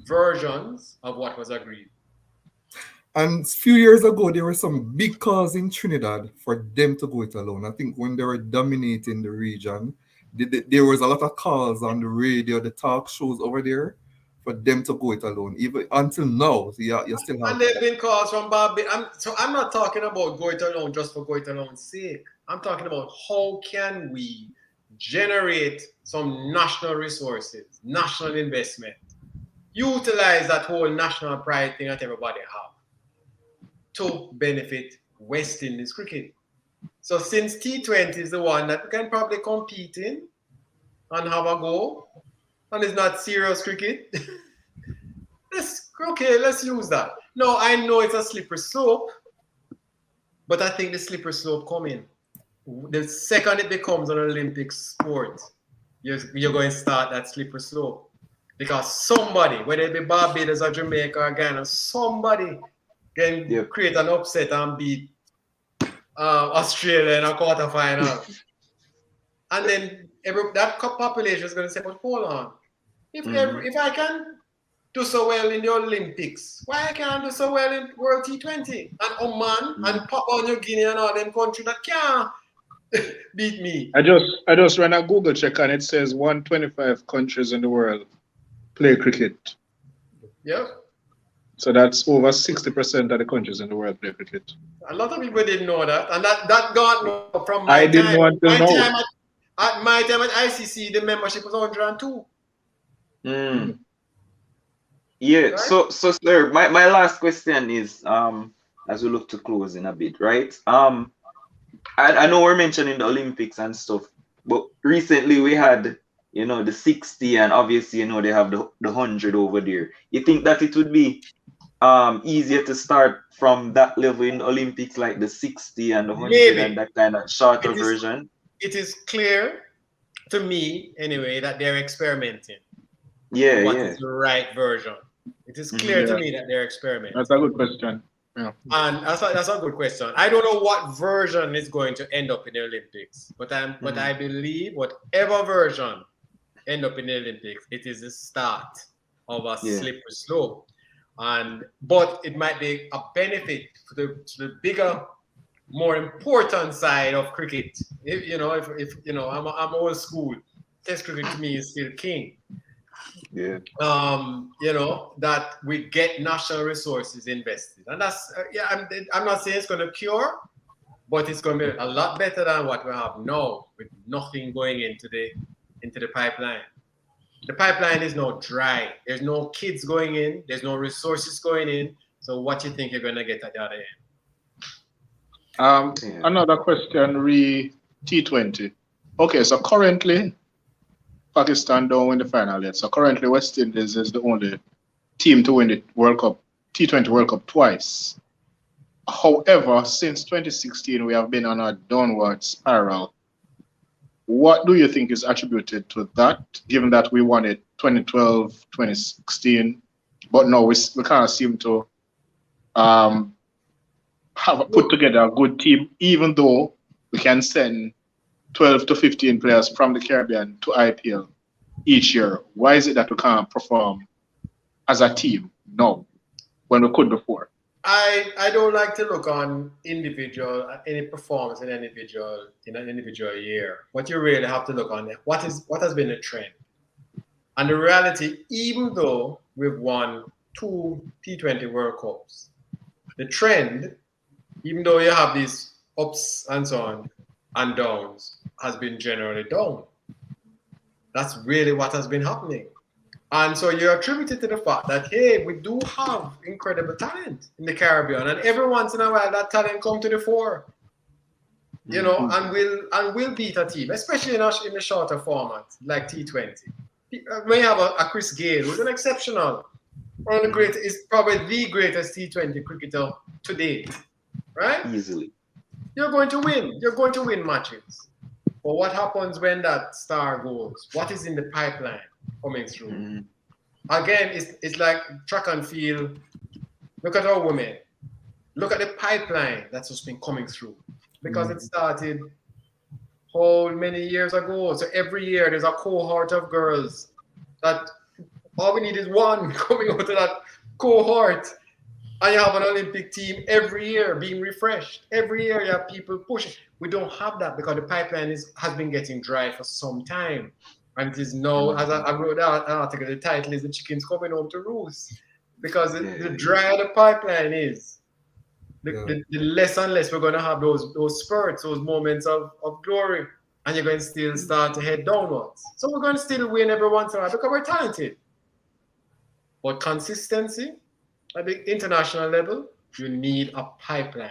versions of what was agreed. And a few years ago, there were some big calls in Trinidad for them to go it alone. I think when they were dominating the region, there was a lot of calls on the radio, the talk shows over there, for them to go it alone. Even until now, you still have. And there have been calls from Barbados. So I'm not talking about go it alone just for go it alone's sake. I'm talking about how can we generate some national resources, national investment, utilize that whole national pride thing that everybody have to benefit West Indies cricket. So since T20 is the one that we can probably compete in and have a go, and it's not serious cricket, let's use that. No, I know it's a slippery slope, but I think the slippery slope coming. The second it becomes an Olympic sport, you're going to start that slippery slope. Because somebody, whether it be Barbados or Jamaica or Ghana, somebody can create an upset and beat Australia in a quarterfinal. And then that population is going to say, but hold on. If I can do so well in the Olympics, why I can't do so well in World T20? And Oman and Papua New Guinea and all them countries that can't beat me. I just ran a Google check and it says 125 countries in the world play cricket. Yep. So that's over 60% of the countries in the world play cricket. A lot of people didn't know that, and that got from my I time. didn't want to know. At my time at ICC, the membership was 102. Yeah. Right? So sir, my last question is as we look to close in a bit, right? I know we're mentioning the Olympics and stuff, but recently we had the 60, and obviously they have the 100 over there. You think that it would be easier to start from that level in the Olympics, like the 60 and the 100 Maybe. And that kind of shorter version? It is clear to me anyway that they're experimenting. Yeah, what is the right version? It is clear to me that they're experimenting. That's a good question. Yeah. And that's a good question. I don't know what version is going to end up in the Olympics, but I believe whatever version end up in the Olympics, it is the start of a slippery slope. But it might be a benefit to the bigger, more important side of cricket. If I'm old school, Test cricket to me is still king. Yeah. That we get national resources invested, and that's I'm not saying it's going to cure, but it's going to be a lot better than what we have now, with nothing going into the pipeline. The pipeline is now dry. There's no kids going in. There's no resources going in. So what do you think you're going to get at the other end? Another question, T20. Okay, so currently Pakistan don't win the final yet. So currently West Indies is the only team to win the World Cup, T20 World Cup twice. However, since 2016, we have been on a downward spiral. What do you think is attributed to that, given that we won it 2012, 2016, but no, we can't seem to have put together a good team, even though we can send 12 to 15 players from the Caribbean to IPL each year, why is it that we can't perform as a team now when we could before? I don't like to look on any performance in an individual year. What you really have to look on what has been the trend. And the reality, even though we've won 2 T20 World Cups, the trend, even though you have these ups and so on and downs, has been generally down. That's really what has been happening. And so you attribute it to the fact that, hey, we do have incredible talent in the Caribbean, and every once in a while that talent come to the fore, you know, and will beat a team, especially in the shorter format like T20. When you have a Chris Gayle, who's an exceptional, one of the greatest, is probably the greatest T20 cricketer to date, right? Easily. You're going to win. You're going to win matches. But what happens when that star goes? What is in the pipeline coming through? Again, it's like track and field. Look at our women. Look at the pipeline that's just been coming through. Because it started how many years ago? So every year there's a cohort of girls that all we need is one coming out of that cohort. And you have an Olympic team every year being refreshed. Every year you have people pushing. We don't have that because the pipeline has been getting dry for some time. And it is now, as I wrote out an article, the title is "The Chickens Coming Home to Roost." Because the drier the pipeline is, the less and less we're going to have those spurts, those moments of glory. And you're going to still start to head downwards. So we're going to still win every once in a while because we're talented. But consistency at the international level, you need a pipeline.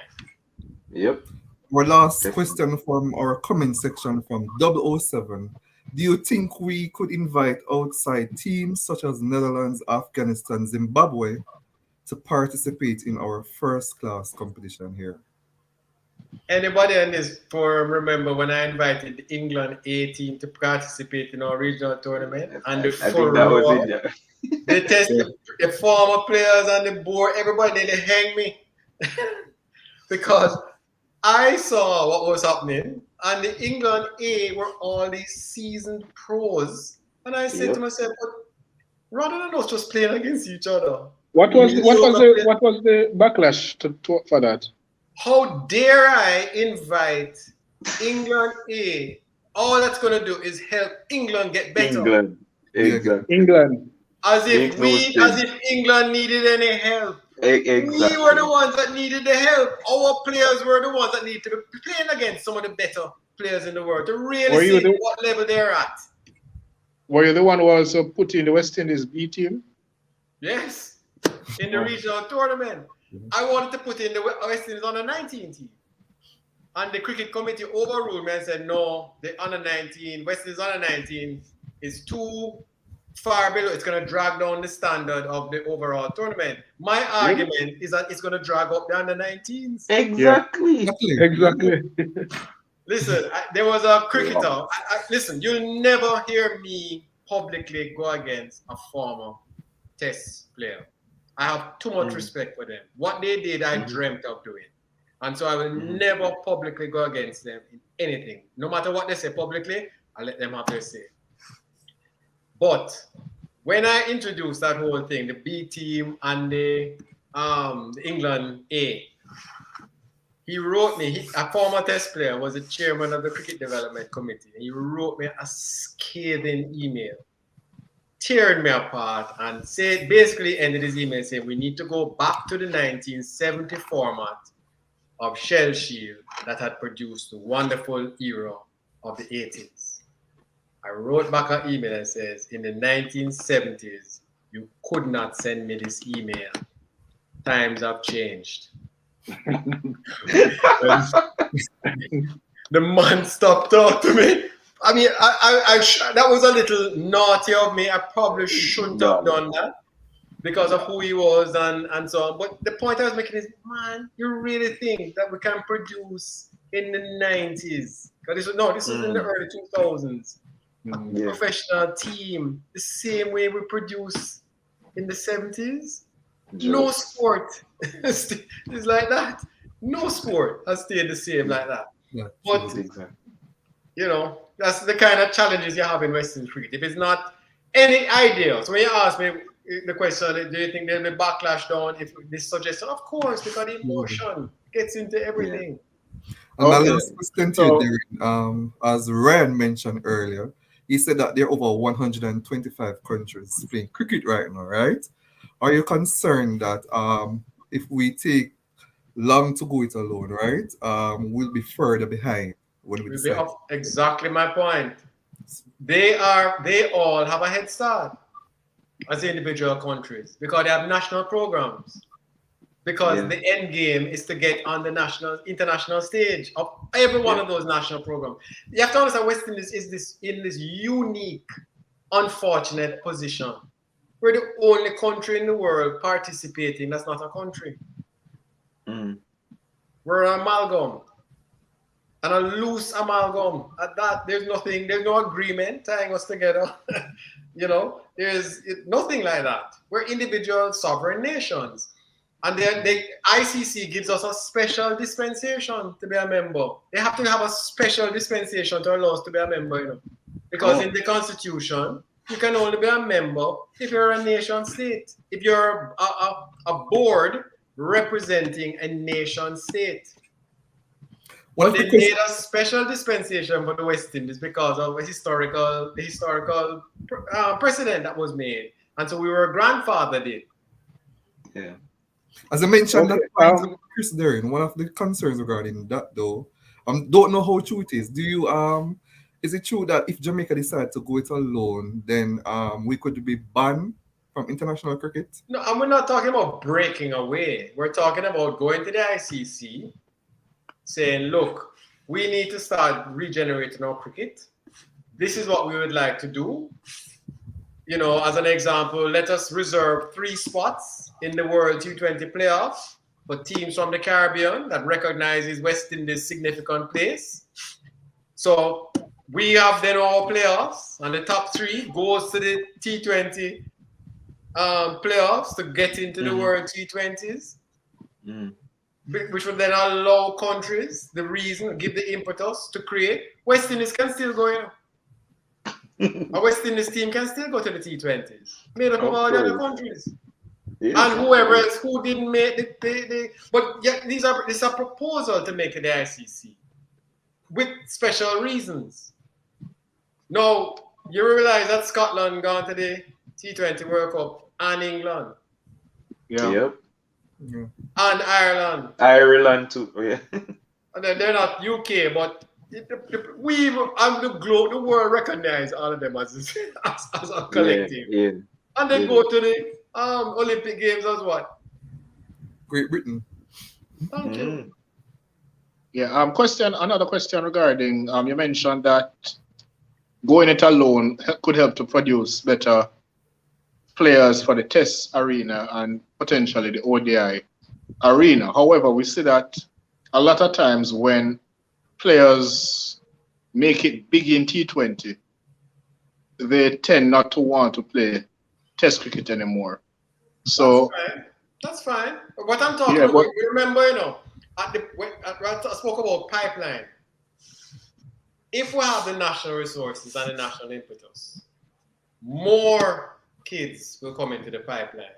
Yep. Our last question from our comment section from 007. Do you think we could invite outside teams such as Netherlands, Afghanistan, Zimbabwe to participate in our first class competition here? Anybody in this forum remember when I invited the England A team to participate in our regional tournament? And the they tested the former players on the board, everybody they hang me. Because I saw what was happening, and the England A were all these seasoned pros. And I said to myself, but rather than us just playing against each other. What was the backlash for that? How dare I invite England A? All that's going to do is help England get better. England. Exactly. England. As if England needed any help. Exactly. We were the ones that needed the help. Our players were the ones that needed to be playing against some of the better players in the world to really see what level they're at. Were you the one who also put in the West Indies B team? Yes. In the regional tournament. I wanted to put in the West Indies under 19 team. And the cricket committee overruled me and said, no, the under 19, West Indies under 19 is too far below. It's going to drag down the standard of the overall tournament. My argument is that it's going to drag up the under 19s. Exactly. Yeah. Exactly. Listen, there was a cricketer. Listen, you'll never hear me publicly go against a former Test player. I have too much respect for them. What they did, I dreamt of doing. And so I will never publicly go against them in anything. No matter what they say publicly, I'll let them have their say. But when I introduced that whole thing, the B team and the England A, he wrote me, a former Test player, was the chairman of the Cricket Development Committee. And he wrote me a scathing email, tearing me apart, and basically ended his email saying we need to go back to the 1970 format of Shell Shield that had produced the wonderful era of the 80s. I wrote back an email and says, in the 1970s, you could not send me this email. Times have changed. The man stopped talking to me. I mean, that was a little naughty of me. I probably shouldn't have done that because of who he was and so on. But the point I was making is, man, you really think that we can produce in the 90s? This was in the early 2000s. Professional team, the same way we produce in the 70s. No sport is like that. No sport has stayed the same like that. Yeah, but you know, that's the kind of challenges you have in Western cricket. If it's not any idea, so when you ask me the question, do you think there'll be backlash down if this suggestion? Of course, because the emotion gets into Yeah. everything. And my Okay. last question to you, So, Darren, as Ryan mentioned earlier, he said that there are over 125 countries playing cricket right now, right? Are you concerned that if we take long to go it alone, right, we'll be further behind when we We'll be decide? up. Exactly my point. They all have a head start as individual countries because they have national programs. Because Yeah. the end game is to get on the international stage of every one of those national programs. You have to understand West Indies is in this unique, unfortunate position. We're the only country in the world participating that's not a country. Mm. We're an amalgam. And a loose amalgam. At that, there's no agreement tying us together. You know, there's nothing like that. We're individual sovereign nations. And the ICC gives us a special dispensation to be a member. They have to have a special dispensation to allow us to be a member, you know. Because in the Constitution, you can only be a member if you're a nation state. If you're a board representing a nation state. But they made a special dispensation for the West Indies because of a historical precedent that was made. And so we were grandfathered in. Yeah. As I mentioned, Okay, that point, Chris Darren, one of the concerns regarding that though, don't know how true it is. Do you is it true that if Jamaica decide to go it alone, then we could be banned from international cricket? No, and we're not talking about breaking away. We're talking about going to the ICC, saying, look, we need to start regenerating our cricket. This is what we would like to do. You know, as an example, let us reserve 3 spots in the World T20 playoffs for teams from the Caribbean that recognizes West Indies' significant place. So we have then our playoffs, and the top 3 goes to the T20 playoffs to get into the World T20s. Which would then allow countries give the impetus to create. West Indies can still go in. A West Indies team can still go to the T20s, made up of all the other countries. Yes, And whoever else who didn't make but yeah, this is a proposal to make it the ICC with special reasons. Now, you realize that Scotland gone to the T20 World Cup and England. yeah. Yep. And Ireland. Ireland too. Oh, yeah. And they're not UK, but we and the world recognize all of them as a collective. Yeah. And they go to the Olympic Games as what? Great Britain. Thank you. Yeah. Another question regarding you mentioned that going it alone could help to produce better players for the test arena and potentially the ODI arena. However, we see that a lot of times when players make it big in T20, they tend not to want to play test cricket anymore. So that's fine. What I'm talking about, remember, you know, I spoke about pipeline. If we have the national resources and the national impetus, more kids will come into the pipeline.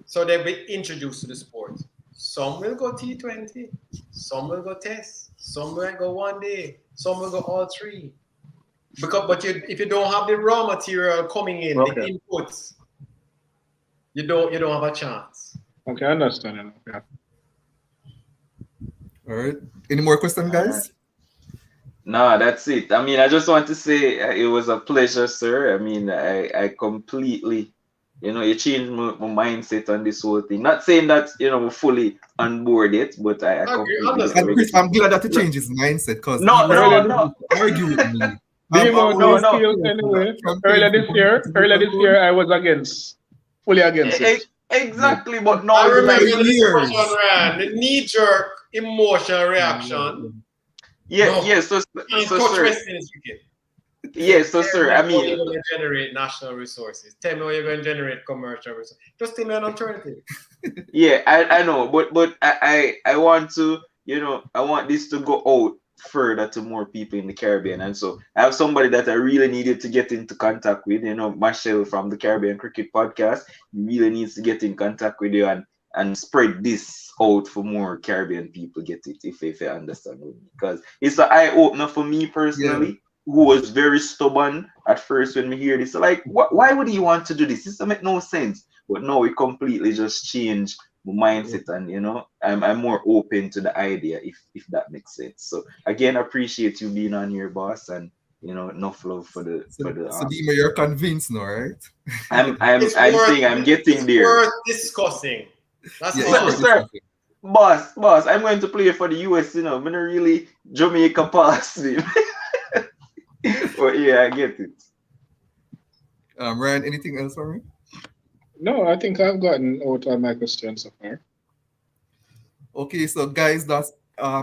So they'll be introduced to the sport. Some will go T20, some will go test, some will go one day, some will go all 3. But if you don't have the raw material coming in, the inputs, you don't have a chance. Okay, I understand. Yeah. All right. Any more questions, guys? No, that's it. I mean, I just want to say it was a pleasure, sir. I mean, I completely, you changed my mindset on this whole thing. Not saying that, we're fully on board yet, but I completely. And Chris, I'm glad that you changed his mindset because no. argue with me. Anyway, earlier this year, I was fully against it. Exactly, but no. I remember the knee-jerk emotional reaction. Yes, so sir. Yes, so sir, I mean, you're going to generate national resources. Tell me how you're going to generate commercial resources. Just tell me an alternative. Yeah, I know, but I want to, I want this to go out further to more people in the Caribbean. And so I have somebody that I really needed to get into contact with, Marshall from the Caribbean Cricket Podcast. He really needs to get in contact with you and spread this out for more Caribbean people get it, if you understand me. Because it's an eye-opener for me personally, who was very stubborn at first when we hear this. Like, why would he want to do this? This make no sense. But no, it completely just changed my mindset, and I'm more open to the idea, if that makes sense. So again, I appreciate you being on here, boss, and enough love for the So Dima, you're convinced now, right? I'm saying I'm getting there. Worth discussing. That's Sir, boss, I'm going to play for the US, I'm not really Jamaica pass me. But yeah, I get it. Ryan, anything else for me? No, I think I've gotten out of my questions so far. Okay, so guys, that's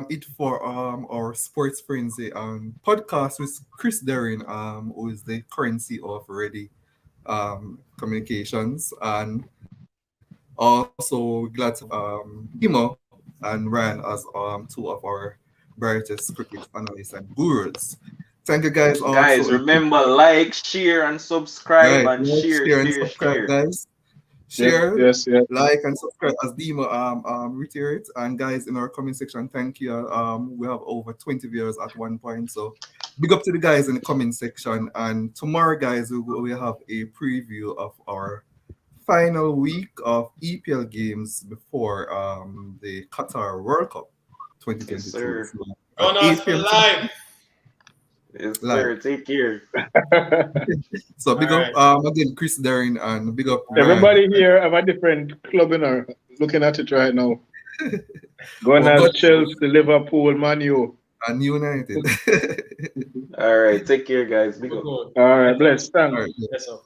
it for our Sports Frenzy podcast with Chris Dehring, who is the currency of Ready Communications, and also glad to Dimo and Ryan as two of our brightest cricket analysts and gurus. Thank you guys. Guys, remember, like, share, and subscribe, and share. Guys. Share, yes, like, and subscribe as Dima reiterates. And guys, in our comment section, thank you. We have over 20 viewers at one point, so big up to the guys in the comment section. And tomorrow, guys, we have a preview of our final week of EPL games before the Qatar World Cup 2022. Yes, sir. Live. Yes, sir. Take care. So big up again, Chris Dehring, and big up everybody here have a different club in our looking at it right now. Going at Chelsea, Liverpool, Man U, and United. All right, take care, guys. Big up. All right, bless. Thanks. All right, Yes, sir.